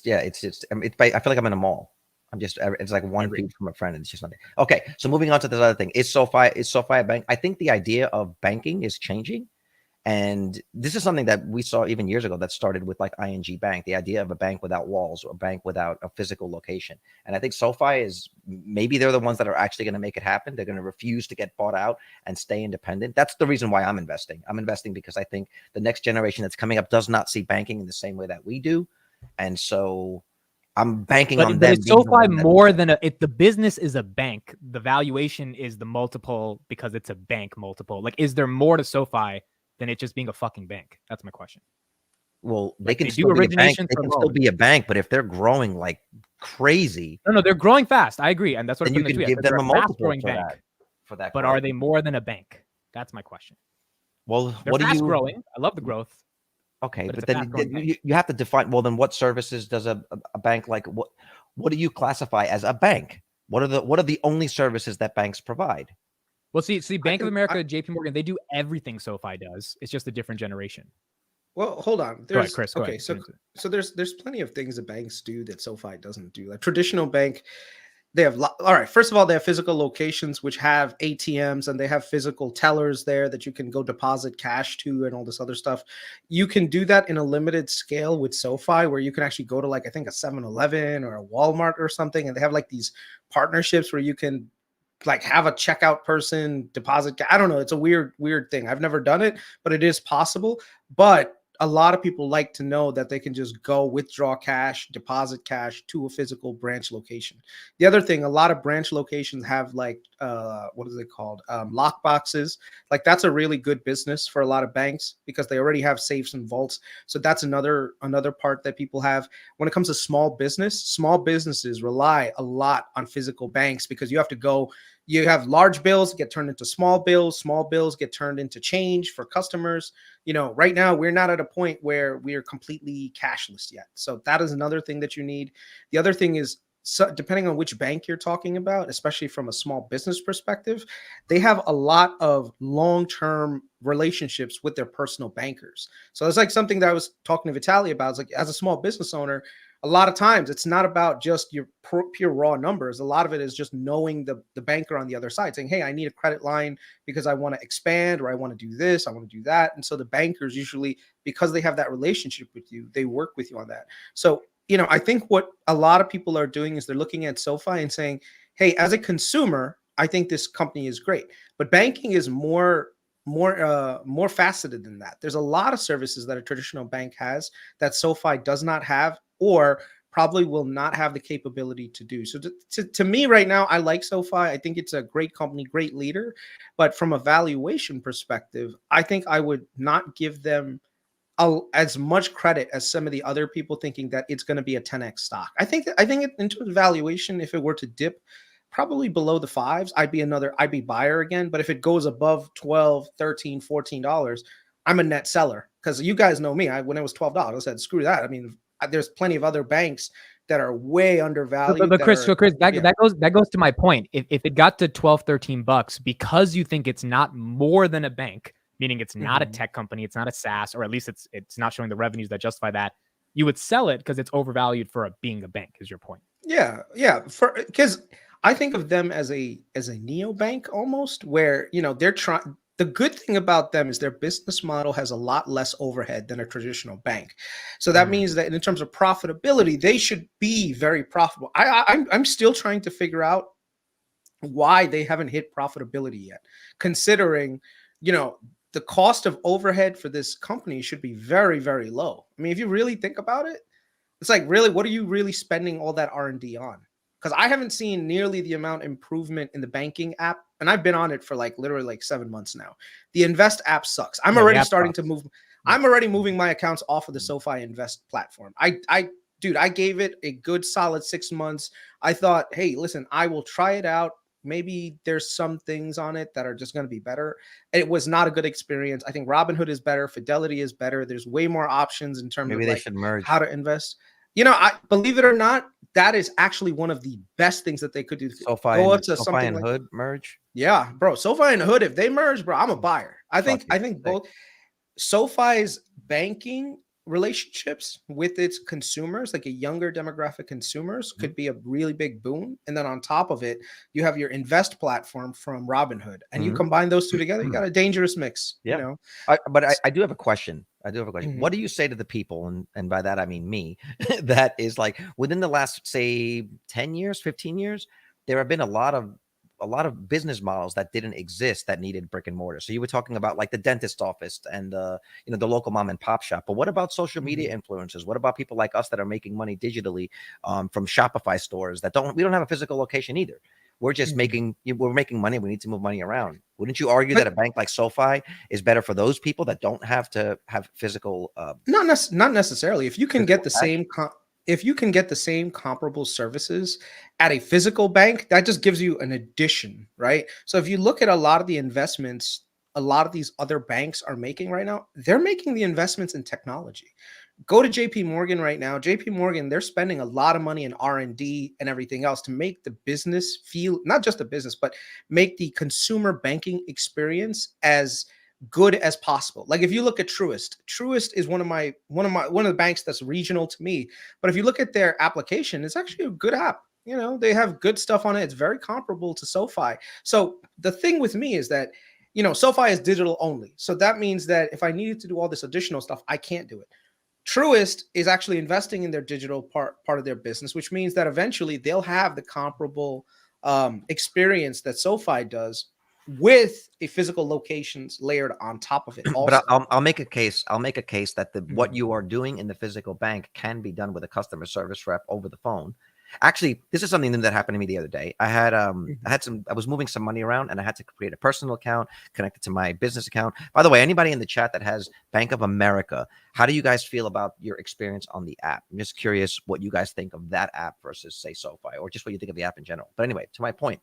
like I'm in a mall. It's like one feed from a friend and it's just nothing. Okay. So moving on to this other thing, is SoFi a bank? I think the idea of banking is changing. And this is something that we saw even years ago that started with like ING Bank, the idea of a bank without walls or a bank without a physical location. And I think SoFi is maybe they're the ones that are actually going to make it happen. They're going to refuse to get bought out and stay independent. That's the reason why I'm investing. I'm investing because I think the next generation that's coming up does not see banking in the same way that we do. And so I'm banking on them. But it's SoFi more than if the business is a bank, the valuation is the multiple because it's a bank multiple. Like, is there more to SoFi than it just being a fucking bank? That's my question. Well, Like, they can still be a bank. They can still be a bank, but if they're growing like crazy, no, they're growing fast. I agree, and that's what then you can give them a multiple for that. But are they more than a bank? That's my question. Well, they're fast growing. I love the growth. Okay, but then you have to define. Well, then what services does a bank like? What do you classify as a bank? What are the only services that banks provide? Well, see, Bank of America, JP Morgan, they do everything SoFi does. It's just a different generation. Well, hold on. Go ahead, Chris. Okay, so there's plenty of things that banks do that SoFi doesn't do. Like traditional bank, they have all right. First of all, they have physical locations which have ATMs, and they have physical tellers there that you can go deposit cash to and all this other stuff. You can do that in a limited scale with SoFi, where you can actually go to like I think a 7-Eleven or a Walmart or something, and they have like these partnerships where you can like have a checkout person deposit. I don't know. It's a weird thing. I've never done it, but it is possible. But a lot of people like to know that they can just go withdraw cash, deposit cash to a physical branch location. The other thing, a lot of branch locations have like, what is it called? Lock boxes. Like that's a really good business for a lot of banks because they already have safes and vaults. So that's another part that people have. When it comes to small businesses rely a lot on physical banks because you have to go. You have large bills get turned into small bills get turned into change for customers. You know, right now we're not at a point where we are completely cashless yet. So that is another thing that you need. The other thing is, so depending on which bank you're talking about, especially from a small business perspective, they have a lot of long-term relationships with their personal bankers. So it's like something that I was talking to VITALY about. It's like as a small business owner, a lot of times it's not about just your pure raw numbers. A lot of it is just knowing the banker on the other side saying, hey, I need a credit line because I want to expand or I want to do this, I want to do that. And so the bankers usually, because they have that relationship with you, they work with you on that. So, you know, I think what a lot of people are doing is they're looking at SoFi and saying, hey, as a consumer, I think this company is great. But banking is more faceted than that. There's a lot of services that a traditional bank has that SoFi does not have or probably will not have the capability to do. So to me right now, I like SoFi. I think it's a great company, great leader. But from a valuation perspective, I think I would not give them as much credit as some of the other people thinking that it's going to be a 10x stock. I think in terms of valuation, if it were to dip probably below the fives, I'd be buyer again. But if it goes above $12, $13, $14, I'm a net seller because you guys know me. When it was $12, I said, screw that. I mean, there's plenty of other banks that are way undervalued. But Chris, that goes to my point. If it got to $12, $13 because you think it's not more than a bank, meaning it's not a tech company, it's not a SaaS, or at least it's not showing the revenues that justify that, you would sell it because it's overvalued for being a bank, is your point. Yeah. Because I think of them as a neobank almost, where they're trying. The good thing about them is their business model has a lot less overhead than a traditional bank. So that means that in terms of profitability, they should be very profitable. I'm still trying to figure out why they haven't hit profitability yet, considering, the cost of overhead for this company should be very, very low. I mean, if you really think about it, it's like, really, what are you really spending all that R&D on? Because I haven't seen nearly the amount of improvement in the banking app. And I've been on it for literally 7 months now. The Invest app sucks. I'm already starting to move. I'm already moving my accounts off of the SoFi Invest platform. I gave it a good solid 6 months. I thought, hey, listen, I will try it out. Maybe there's some things on it that are just going to be better. It was not a good experience. I think Robinhood is better. Fidelity is better. There's way more options in terms of they should merge. How to invest. I believe it or not, that is actually one of the best things that they could do. SoFi and Hood merge. Yeah, bro. SoFi and Hood, if they merge, bro, I'm a buyer. I think both SoFi's banking relationships with its consumers, like a younger demographic consumers, could be a really big boon. And then on top of it, you have your invest platform from Robinhood, and you combine those two together, you got a dangerous mix. Yeah. But I do have a question. What do you say to the people, and by that I mean me, that is like within the last, say, 10 years, 15 years, there have been a lot of business models that didn't exist that needed brick and mortar. So you were talking about like the dentist office and the local mom and pop shop. But what about social media influencers? What about people like us that are making money digitally from Shopify stores that we don't have a physical location either? We're just making money. We need to move money around. Wouldn't you argue that a bank like SoFi is better for those people that don't have to have physical? Not necessarily. If you can get the same comparable services at a physical bank, that just gives you an addition, right? So if you look at a lot of the investments a lot of these other banks are making right now, they're making the investments in technology. Go to JP Morgan right now. JP Morgan, they're spending a lot of money in R&D and everything else to make the business feel, not just the business, but make the consumer banking experience as good as possible. Like if you look at Truist is one of the banks that's regional to me. But if you look at their application, it's actually a good app. You know, they have good stuff on it. It's very comparable to SoFi. So the thing with me is that, you know, SoFi is digital only. So that means that if I needed to do all this additional stuff, I can't do it. Truist is actually investing in their digital part of their business, which means that eventually they'll have the comparable experience that SoFi does with a physical locations layered on top of it. Also. But I'll make a case. I'll make a case that what you are doing in the physical bank can be done with a customer service rep over the phone. Actually, this is something that happened to me the other day. I was moving some money around and I had to create a personal account connected to my business account. By the way, anybody in the chat that has Bank of America, how do you guys feel about your experience on the app? I'm just curious what you guys think of that app versus say SoFi, or just what you think of the app in general. But anyway, to my point,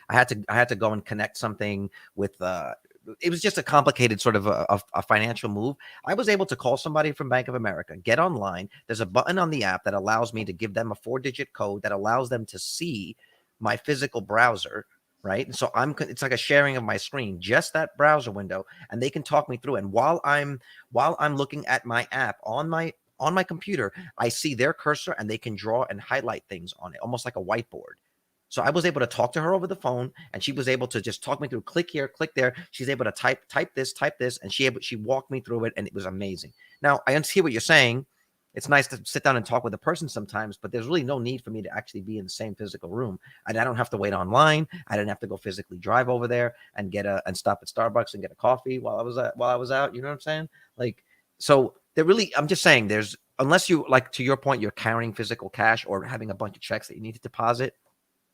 I had to go and connect something with it was just a complicated sort of a financial move. I was able to call somebody from Bank of America, get online. There's a button on the app that allows me to give them a 4-digit code that allows them to see my physical browser, right? And so it's like a sharing of my screen, just that browser window, and they can talk me through. And while I'm looking at my app on my computer, I see their cursor and they can draw and highlight things on it, almost like a whiteboard. So I was able to talk to her over the phone, and she was able to just talk me through, click here, click there. She's able to type this, and she walked me through it, and it was amazing. Now, I see what you're saying. It's nice to sit down and talk with a person sometimes, but there's really no need for me to actually be in the same physical room. And I don't have to wait online. I didn't have to go physically drive over there and stop at Starbucks and get a coffee while I was out. You know what I'm saying? Like, so I'm just saying unless you, like, to your point, you're carrying physical cash or having a bunch of checks that you need to deposit,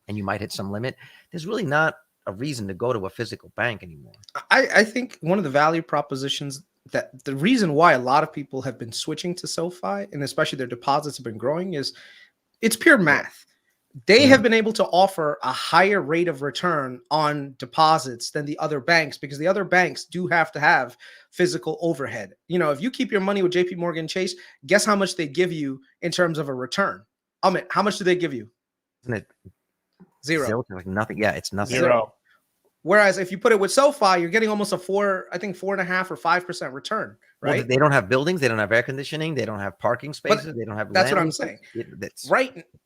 and you might hit some limit, there's really not a reason to go to a physical bank anymore. I think one of the value propositions, that the reason why a lot of people have been switching to SoFi, and especially their deposits have been growing, is it's pure math. They have been able to offer a higher rate of return on deposits than the other banks, because the other banks do have to have physical overhead. You know, if you keep your money with JP Morgan Chase, guess how much they give you in terms of a return? Amit, how much do they give you? Isn't it Zero. Like nothing. Yeah, it's nothing. Zero. Whereas if you put it with SoFi, you're getting almost a 4.5 or 5% return, right? Well, they don't have buildings, they don't have air conditioning, they don't have parking spaces, they don't have. That's what I'm saying.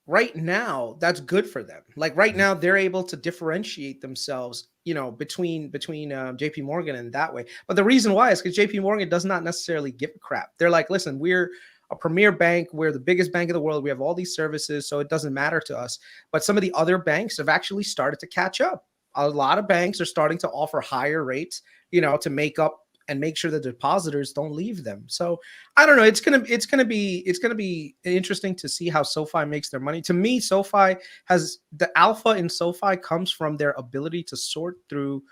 Right now, that's good for them. Like right now, they're able to differentiate themselves, you know, between JP Morgan and that way. But the reason why is because JP Morgan does not necessarily give a crap. They're like, listen, we're a premier bank. We're the biggest bank in the world. We have all these services, so it doesn't matter to us. But some of the other banks have actually started to catch up. A lot of banks are starting to offer higher rates, you know, to make up and make sure that depositors don't leave them. So I don't know. It's gonna be interesting to see how SoFi makes their money. To me, SoFi has the alpha in SoFi comes from their ability to sort through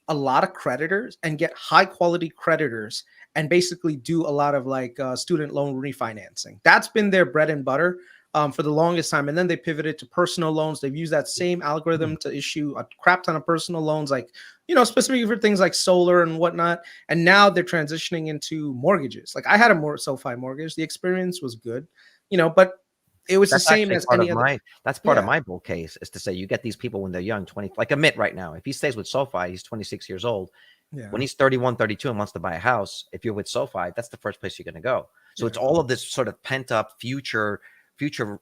a lot of creditors and get high quality creditors and basically do a lot of like student loan refinancing. That's been their bread and butter for the longest time. And then they pivoted to personal loans. They've used that same algorithm to issue a crap ton of personal loans, like, you know, specifically for things like solar and whatnot. And now they're transitioning into mortgages. Like I had a SoFi mortgage. The experience was good, you know, but it was the same as any other. That's part of my bull case, is to say you get these people when they're young, 20, like AMIT right now. If he stays with SoFi, he's 26 years old. Yeah. When he's 31, 32 and wants to buy a house, if you're with SoFi, that's the first place you're going to go. So it's all of this sort of pent up future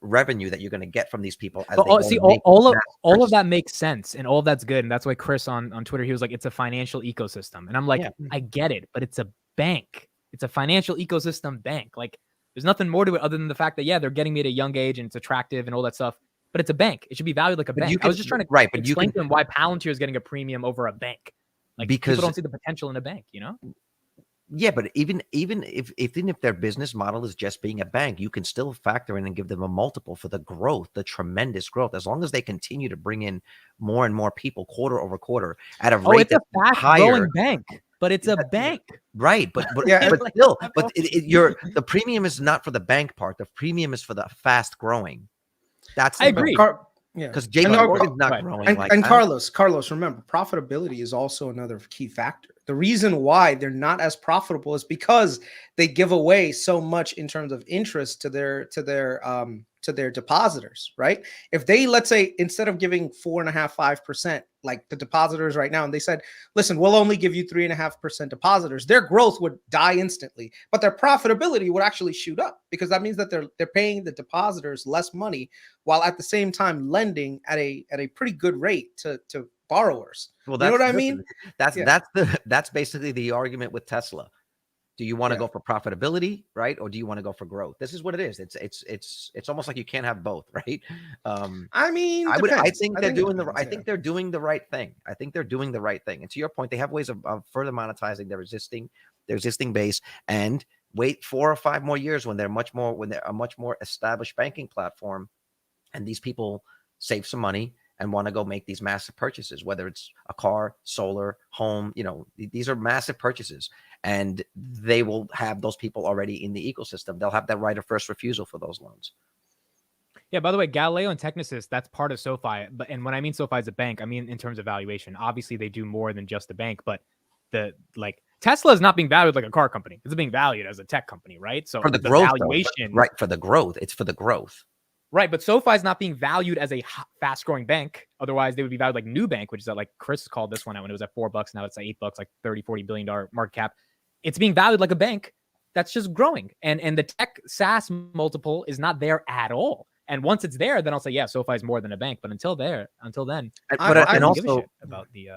revenue that you're going to get from these people. As all of that makes sense, and all of that's good. And that's why KRIS on Twitter, he was like, it's a financial ecosystem. And I'm like, I get it, but it's a bank. It's a financial ecosystem bank. Like there's nothing more to it other than the fact that, they're getting me at a young age and it's attractive and all that stuff. but it's a bank. It should be valued like a But bank. you I was can- just trying to right, but you explain can- to him why Palantir is getting a premium over a bank. Like Because- people don't see the potential in a bank, you know? Yeah, but even if their business model is just being a bank, you can still factor in and give them a multiple for the growth, the tremendous growth, as long as they continue to bring in more and more people quarter over quarter at a Oh, rate it's a that's fast higher. growing bank, but it's a bank. Right, but Yeah, but like, still, that's but all. the premium is not for the bank part. The premium is for the fast growing. That's I agree. Yeah, because JP And, Morgan's not right. growing and, like and that. Carlos, remember, profitability is also another key factor. The reason why they're not as profitable is because they give away so much in terms of interest to their depositors, right? If they, let's say, instead of giving 4.5%, 5%, like the depositors right now, and they said, listen, we'll only give you 3.5% depositors, their growth would die instantly, but their profitability would actually shoot up because that means that they're paying the depositors less money while at the same time lending at a pretty good rate to borrowers. Well, You know what I listen, mean? That's that's basically the argument with Tesla. Do you want to Yeah. go for profitability, right, or do you want to go for growth? This is what it is. It's almost like you can't have both, right? I mean, I depends. think I they're think it doing depends, I think they're doing the right thing. I think they're doing the right thing. And to your point, they have ways of further monetizing their existing base and wait 4 or 5 more years when they're a much more established banking platform, and these people save some money and want to go make these massive purchases, whether it's a car, solar, home, these are massive purchases, and they will have those people already in the ecosystem. They'll have that right of first refusal for those loans. Yeah, by the way, Galileo and Technisys, that's part of SoFi. And when I mean SoFi is a bank, I mean in terms of valuation. Obviously, they do more than just a bank, but Tesla is not being valued like a car company. It's being valued as a tech company, right? So For the growth, valuation, right? For the growth, it's for the growth. Right, but SoFi is not being valued as a fast-growing bank. Otherwise, they would be valued like Nubank, which is at, like KRIS called this one out when it was at $4. Now it's at $8, like $30-40 billion market cap. It's being valued like a bank that's just growing, and the tech SaaS multiple is not there at all. And once it's there, then I'll say, yeah, SoFi is more than a bank. But until then, But I and don't give a also shit about the.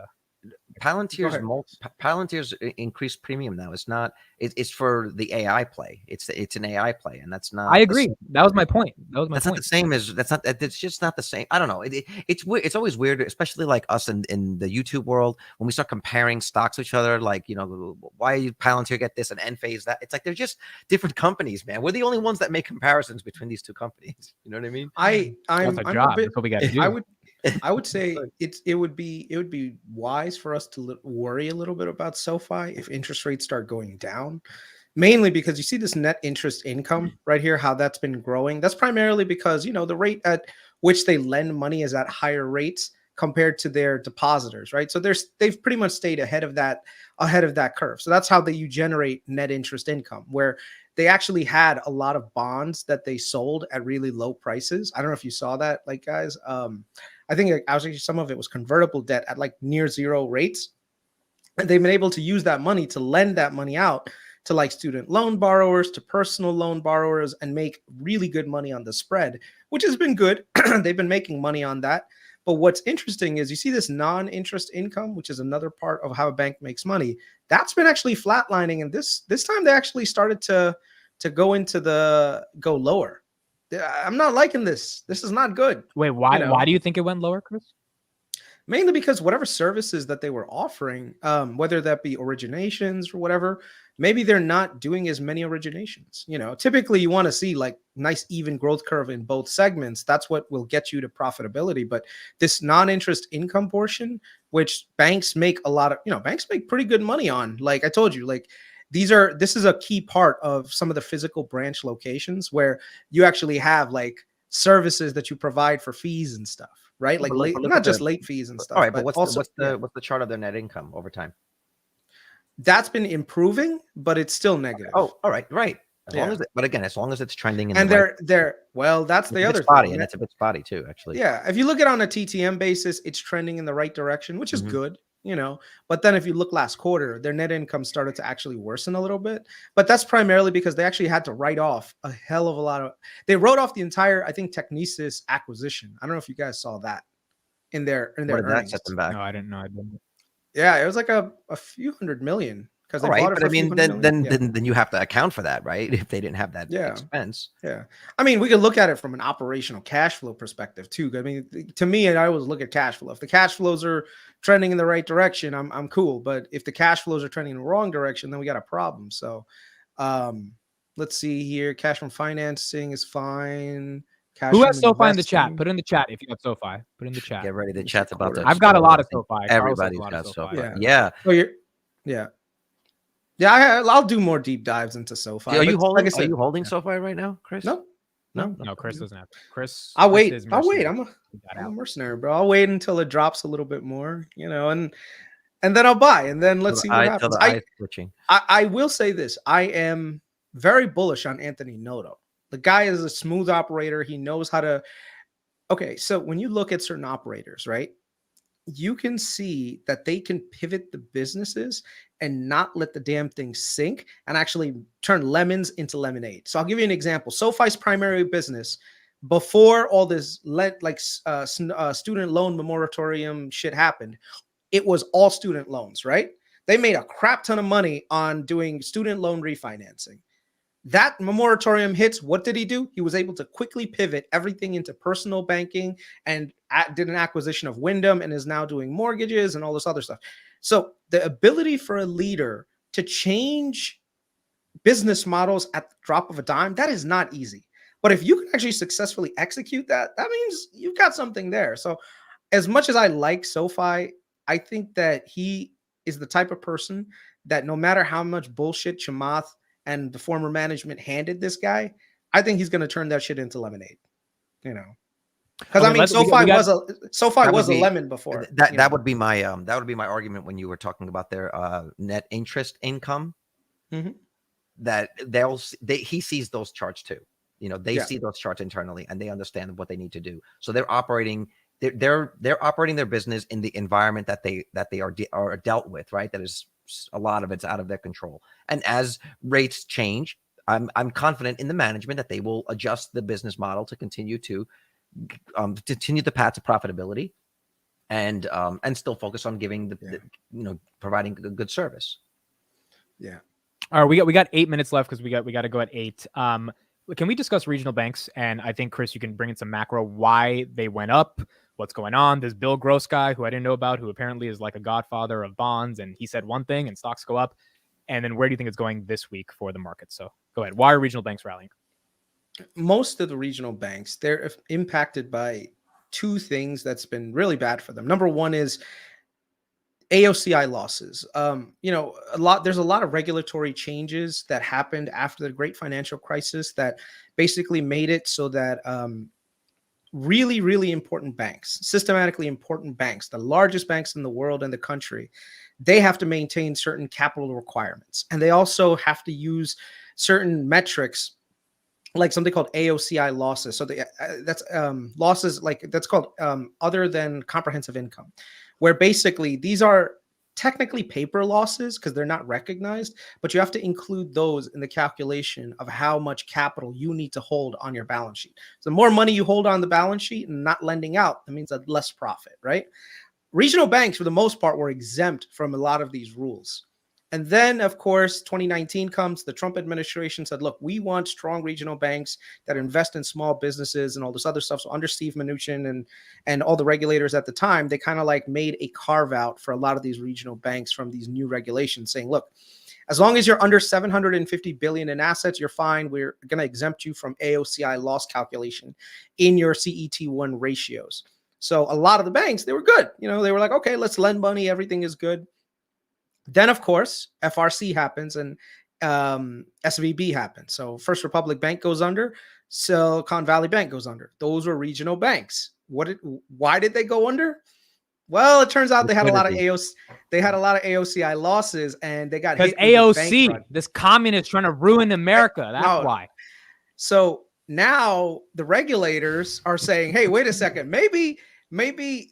Palantir's increased premium now. It's not. It's for the AI play. It's an AI play, and that's not. I agree. That was my point. That's not the same as that's not. It's just not the same. I don't know. It's weird. It's always weird, especially like us in the YouTube world when we start comparing stocks to each other. Like why Palantir get this and Enphase that? It's like they're just different companies, man. We're the only ones that make comparisons between these two companies. You know what I mean? That's our job. That's what we got to do. I would say it would be wise for us to worry a little bit about SoFi if interest rates start going down, mainly because you see this net interest income right here, how that's been growing. That's primarily because the rate at which they lend money is at higher rates compared to their depositors, right? So they've pretty much stayed ahead of that curve. So that's how you generate net interest income, where they actually had a lot of bonds that they sold at really low prices. I don't know if you saw that, like guys. I think actually some of it was convertible debt at like near zero rates. And they've been able to use that money to lend that money out to like student loan borrowers, to personal loan borrowers, and make really good money on the spread, which has been good. They've been making money on that. But what's interesting is you see this non-interest income, which is another part of how a bank makes money. That's been actually flatlining. And this time they actually started to go lower. I'm not liking this. This is not good. Wait, why? Why do you think it went lower, Chris? Mainly because whatever services that they were offering, whether that be originations or whatever, maybe they're not doing as many originations. Typically you want to see like nice even growth curve in both segments. That's what will get you to profitability. But this non-interest income portion, which banks make a lot of, banks make pretty good money on. Like I told you, like this is a key part of some of the physical branch locations where you actually have like services that you provide for fees and stuff, right? Like not just late fees and stuff. All right, but what's the chart of their net income over time? That's been improving, but it's still negative. Oh, all right, right. As long as it's trending in and the they're well, that's the other spotty, thing. and it's a bit spotty too, actually. Yeah, if you look at it on a TTM basis, it's trending in the right direction, which is good. But then if you look last quarter, their net income started to actually worsen a little bit. But that's primarily because they actually had to write off a hell of a lot of. They wrote off the entire, I think, Technisys acquisition. I don't know if you guys saw that in their What did that earnings. set them back? No, I didn't know. I didn't. Yeah, it was like a few $100 million because All they right, bought it but for I a few mean, hundred million. then you have to account for that, right? If they didn't have that Yeah. expense. Yeah. I mean, we could look at it from an operational cash flow perspective too. I mean, to me, I always look at cash flow. If the cash flows are trending in the right direction, I'm cool. But if the cash flows are trending in the wrong direction, then we got a problem. So let's see here. Cash from financing is fine. Cash Who from has SoFi in the chat? investing. Put it in the chat if you have SoFi. Put it in the chat. Get ready. The Let me see, chat's about to. Chris. I've got a lot of explode. SoFi. Carlos has Everybody's a lot got of SoFi. Yeah. Yeah. Oh, yeah. I'll do more deep dives into SoFi. Are you but holding? Like I Are said, you holding yeah. SoFi right now, Chris? No. No, Chris doesn't have to. Chris. I'll Chris wait. is I'll wait. mercenary. I'm a mercenary, bro. I'll wait until it drops a little bit more, and then I'll buy, and then let's see what Till happens. the eyes twitching. I will say this: I am very bullish on Anthony Noto. The guy is a smooth operator. He knows how to. Okay, so when you look at certain operators, right, you can see that they can pivot the businesses and not let the damn thing sink and actually turn lemons into lemonade. So I'll give you an example. SoFi's primary business before all this student loan moratorium shit happened, it was all student loans, right? They made a crap ton of money on doing student loan refinancing. That moratorium hits. What did he do? He was able to quickly pivot everything into personal banking and did an acquisition of Wyndham and is now doing mortgages and all this other stuff. So the ability for a leader to change business models at the drop of a dime, that is not easy. But if you can actually successfully execute that, that means you've got something there. So as much as I like SoFi, I think that he is the type of person that no matter how much bullshit Chamath and the former management handed this guy, I think he's going to turn that shit into lemonade. Because I mean, SoFi was a lemon before. That would be my argument when you were talking about their net interest income. Mm-hmm. That he sees those charts too. They see those charts internally and they understand what they need to do. So they're operating. They're operating their business in the environment that they are dealt with, right? That is a lot of it's out of their control. And as rates change, I'm confident in the management that they will adjust the business model to continue the path to profitability, and still focus on giving providing a good service. Yeah. All right, we got 8 minutes left because we got to go at 8. Can we discuss regional banks? And I think, Chris, you can bring in some macro, why they went up, what's going on. This Bill Gross guy who I didn't know about, who apparently is like a godfather of bonds, and he said one thing and stocks go up. And then where do you think it's going this week for the market? So go ahead. Why are regional banks rallying? Most of the regional banks, they're impacted by two things that's been really bad for them. Number one is AOCI losses. There's a lot of regulatory changes that happened after the great financial crisis that basically made it so that really, really important banks, systematically important banks, the largest banks in the world and the country, they have to maintain certain capital requirements. And they also have to use certain metrics like something called AOCI losses. So that's losses that's called other than comprehensive income, where basically these are technically paper losses because they're not recognized, but you have to include those in the calculation of how much capital you need to hold on your balance sheet. So the more money you hold on the balance sheet and not lending out, that means a less profit, right? Regional banks, for the most part, were exempt from a lot of these rules. And then, of course, 2019 comes, the Trump administration said, look, we want strong regional banks that invest in small businesses and all this other stuff. So under Steve Mnuchin and all the regulators at the time, they kind of like made a carve out for a lot of these regional banks from these new regulations saying, look, as long as you're under 750 billion in assets, you're fine. We're going to exempt you from AOCI loss calculation in your CET1 ratios. So a lot of the banks, they were good. They were like, okay, let's lend money. Everything is good. Then, of course, FRC happens and SVB happens. So First Republic Bank goes under, Silicon Valley Bank goes under. Those were regional banks. Why did they go under? Well, it turns out they had a lot of AOCI losses, and they got hit because with AOC, this communist trying to ruin America. That's why. So now the regulators are saying, "Hey, wait a second. Maybe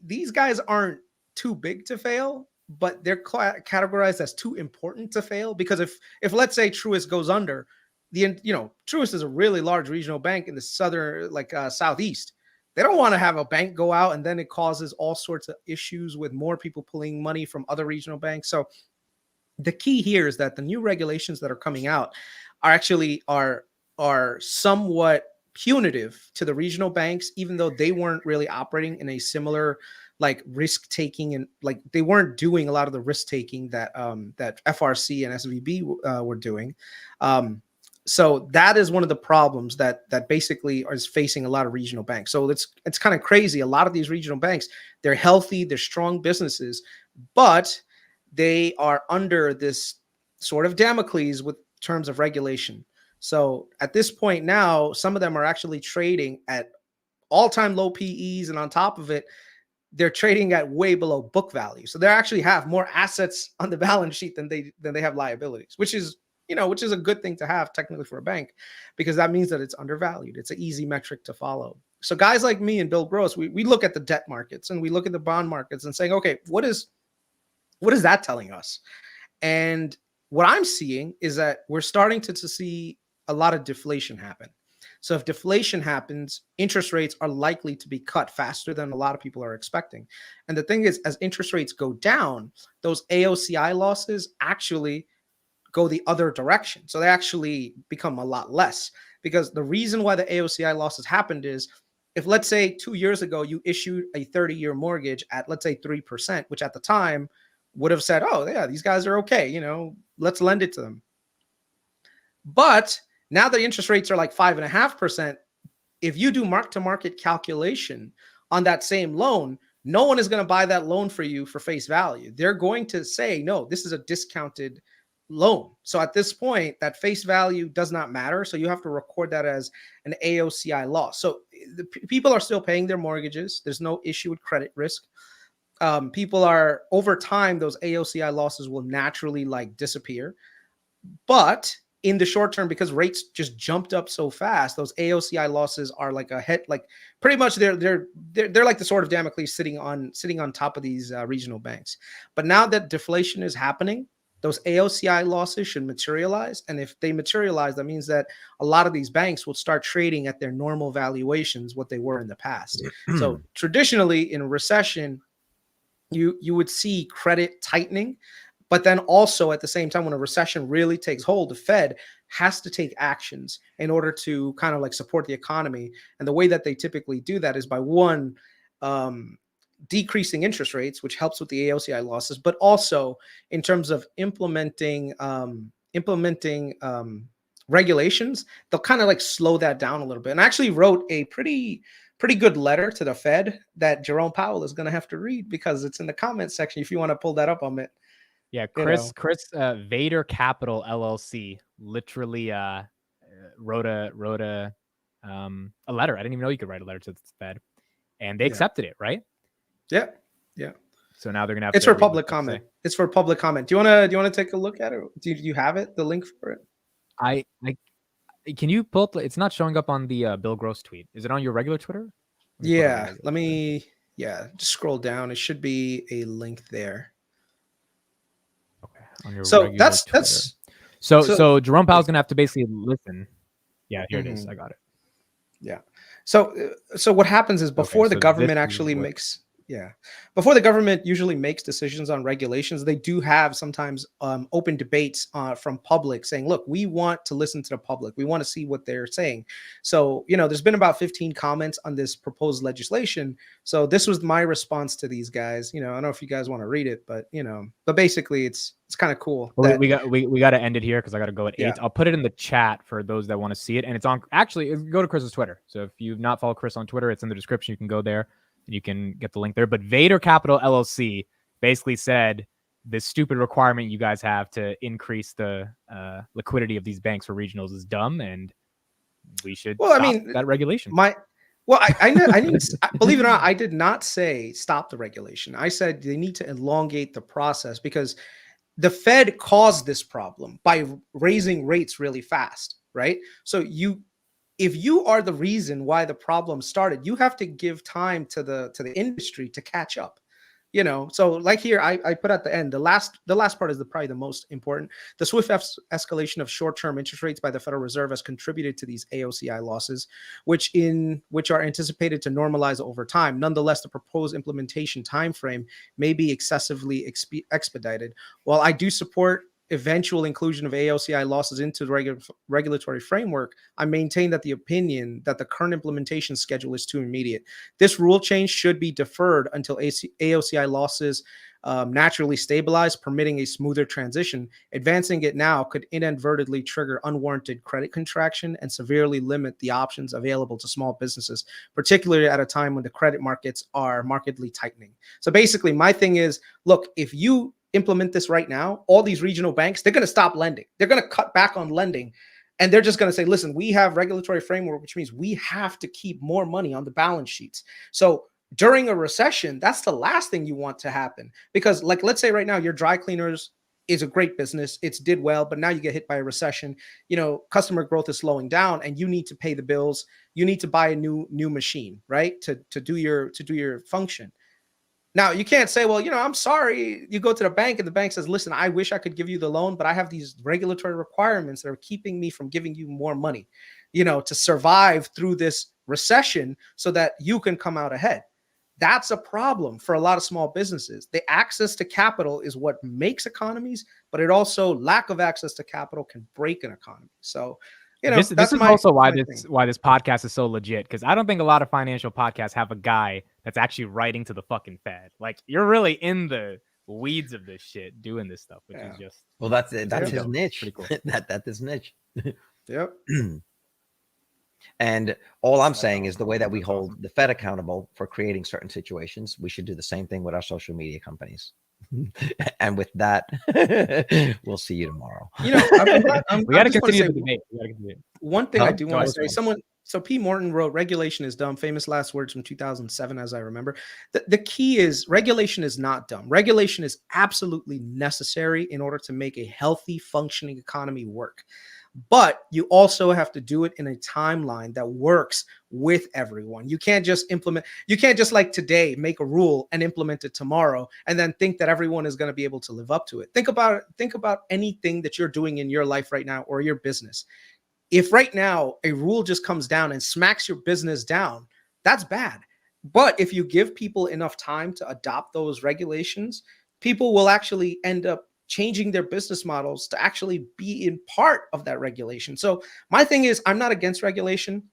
these guys aren't too big to fail." But they're categorized as too important to fail, because if let's say Truist goes under, Truist is a really large regional bank in the southern, southeast. They don't want to have a bank go out and then it causes all sorts of issues with more people pulling money from other regional banks. So the key here is that the new regulations that are coming out are somewhat punitive to the regional banks, even though they weren't really operating in a similar like risk taking, and like they weren't doing a lot of the risk taking that that FRC and SVB were doing. So that is one of the problems that basically is facing a lot of regional banks. So it's kind of crazy. A lot of these regional banks, they're healthy, they're strong businesses, but they are under this sort of Damocles with terms of regulation. So at this point now, some of them are actually trading at all-time low PEs, and on top of it, they're trading at way below book value. So they actually have more assets on the balance sheet than they have liabilities, which is a good thing to have technically for a bank, because that means that it's undervalued. It's an easy metric to follow. So guys like me and Bill Gross, we look at the debt markets and we look at the bond markets and saying, okay, what is that telling us? And what I'm seeing is that we're starting to see a lot of deflation happen. So if deflation happens, interest rates are likely to be cut faster than a lot of people are expecting. And the thing is, as interest rates go down, those AOCI losses actually go the other direction. So they actually become a lot less, because the reason why the AOCI losses happened is, if let's say 2 years ago you issued a 30-year mortgage at, let's say, 3%, which at the time would have said, oh yeah, these guys are okay, let's lend it to them. But now the interest rates are like 5.5%. If you do mark-to-market calculation on that same loan, no one is going to buy that loan for you for face value. They're going to say, no, this is a discounted loan. So at this point, that face value does not matter. So you have to record that as an AOCI loss. So the people are still paying their mortgages. There's no issue with credit risk. People are, over time, those AOCI losses will naturally like disappear. But in the short term, because rates just jumped up so fast, those AOCI losses are like a head, like pretty much they're like the sword of Damocles sitting on top of these regional banks. But now that deflation is happening, those AOCI losses should materialize. And if they materialize, that means that a lot of these banks will start trading at their normal valuations, what they were in the past. So traditionally in a recession, you would see credit tightening. But then also at the same time, when a recession really takes hold, the Fed has to take actions in order to kind of like support the economy. And the way that they typically do that is by decreasing interest rates, which helps with the AOCI losses, but also in terms of implementing regulations, they'll kind of like slow that down a little bit. And I actually wrote a pretty good letter to the Fed that Jerome Powell is going to have to read, because it's in the comments section if you want to pull that up on it. Yeah, KRIS Vader Capital LLC literally wrote a letter. I didn't even know you could write a letter to the Fed, and they accepted it, right? Yeah. So now they're gonna have. It's for public comment. It's for public comment. Do you wanna take a look at it? Do you have it? The link for it? Can you pull up? It's not showing up on the Bill Gross tweet. Is it on your regular Twitter? Yeah. Just scroll down. It should be a link there. On your so that's Twitter. So Jerome Powell's gonna have to basically listen. Yeah, here it is. I got it. Yeah. So what happens is before the government actually makes before the government usually makes decisions on regulations, they do have sometimes open debates from public saying, look, we want to listen to the public. We want to see what they're saying. So, there's been about 15 comments on this proposed legislation. So this was my response to these guys. I don't know if you guys want to read it, but, but basically it's kind of cool. Well, we got to end it here because I got to go at 8. I'll put it in the chat for those that want to see it. And it's on, actually, go to KRIS's Twitter. So if you've not followed KRIS on Twitter, it's in the description. You can go there. You can get the link there. But Vader Capital LLC basically said this stupid requirement you guys have to increase the liquidity of these banks for regionals is dumb, and we should stop that regulation. I didn't, believe it or not, I did not say stop the regulation. I said they need to elongate the process, because the Fed caused this problem by raising rates really fast, right? So if you are the reason why the problem started, you have to give time to the industry to catch up. So like here, I put at the end, the last part is probably the most important. The swift escalation of short-term interest rates by the Federal Reserve has contributed to these AOCI losses, which are anticipated to normalize over time. Nonetheless, the proposed implementation timeframe may be excessively expedited. While I do support eventual inclusion of AOCI losses into the regulatory framework, I maintain that the opinion that the current implementation schedule is too immediate. This rule change should be deferred until AOCI losses naturally stabilize, permitting a smoother transition. Advancing it now could inadvertently trigger unwarranted credit contraction and severely limit the options available to small businesses, particularly at a time when the credit markets are markedly tightening. So basically, my thing is, look, if you implement this right now, all these regional banks, they're going to stop lending. They're going to cut back on lending. And they're just going to say, listen, we have regulatory framework, which means we have to keep more money on the balance sheets. So during a recession, that's the last thing you want to happen. Because like, let's say right now, your dry cleaners is a great business. It's did well, but now you get hit by a recession. You know, customer growth is slowing down and you need to pay the bills. You need to buy a new machine, right? To do your function. Now, you can't say, well, you know, I'm sorry. You go to the bank and the bank says, listen, I wish I could give you the loan, but I have these regulatory requirements that are keeping me from giving you more money, you know, to survive through this recession so that you can come out ahead. That's a problem for a lot of small businesses. The access to capital is what makes economies, but it also lack of access to capital can break an economy. So, you know, this is also why this podcast is so legit, because I don't think a lot of financial podcasts have a guy that's actually writing to the fucking Fed. Like, you're really in the weeds of this shit doing this stuff, which is just that's his niche. Pretty cool. That's his niche. Yep. And all I'm saying is the way that we hold the Fed accountable for creating certain situations, we should do the same thing with our social media companies. And with that, we'll see you tomorrow. You know, we got to continue the debate. One thing I do want to say, so P. Morton wrote, regulation is dumb. Famous last words from 2007, as I remember. The key is regulation is not dumb. Regulation is absolutely necessary in order to make a healthy, functioning economy work. But you also have to do it in a timeline that works with everyone. You can't just like today, make a rule and implement it tomorrow and then think that everyone is going to be able to live up to it. Think about anything that you're doing in your life right now or your business. If right now a rule just comes down and smacks your business down, that's bad. But if you give people enough time to adopt those regulations, people will actually end up changing their business models to actually be in part of that regulation. So my thing is, I'm not against regulation,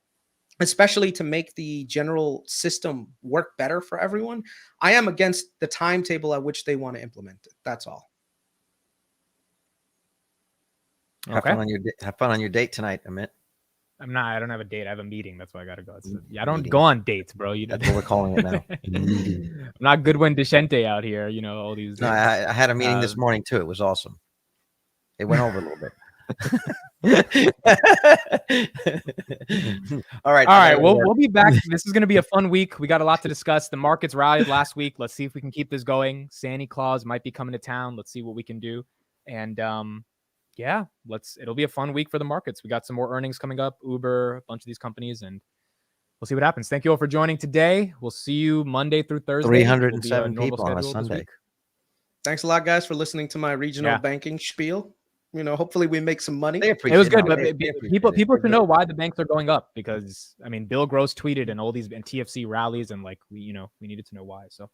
especially to make the general system work better for everyone. I am against the timetable at which they want to implement it. That's all. Okay. Have fun on your date tonight, Amit. I don't have a date. I have a meeting. That's why I gotta go. I don't go on dates, bro. You know, that's what we're calling it now. I'm not Goodwin Deshente out here. You know, all these. No, I had a meeting this morning too. It was awesome. It went over a little bit. All right. We'll be back. This is going to be a fun week. We got a lot to discuss. The markets rallied last week. Let's see if we can keep this going. Santa Claus might be coming to town. Let's see what we can do. And yeah, it'll be a fun week for the markets. We got some more earnings coming up, Uber, a bunch of these companies, and we'll see what happens. Thank you all for joining today. We'll see you Monday through Thursday. 307 people on a Sunday. Thanks a lot, guys, for listening to my regional banking spiel. You know, hopefully we make some money. It was good, but people should know why the banks are going up, because I mean, Bill Gross tweeted and all these and TFC rallies, and like we needed to know why. So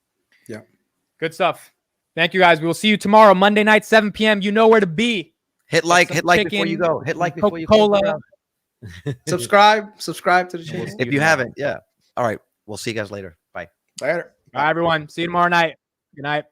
yeah, good stuff. Thank you, guys. We will see you tomorrow, Monday night, 7 p.m. You know where to be. Hit like before you go. Hit like before you go. Subscribe to the channel if you haven't. Yeah. All right. We'll see you guys later. Bye. Later. Bye, everyone. See you tomorrow night. Good night.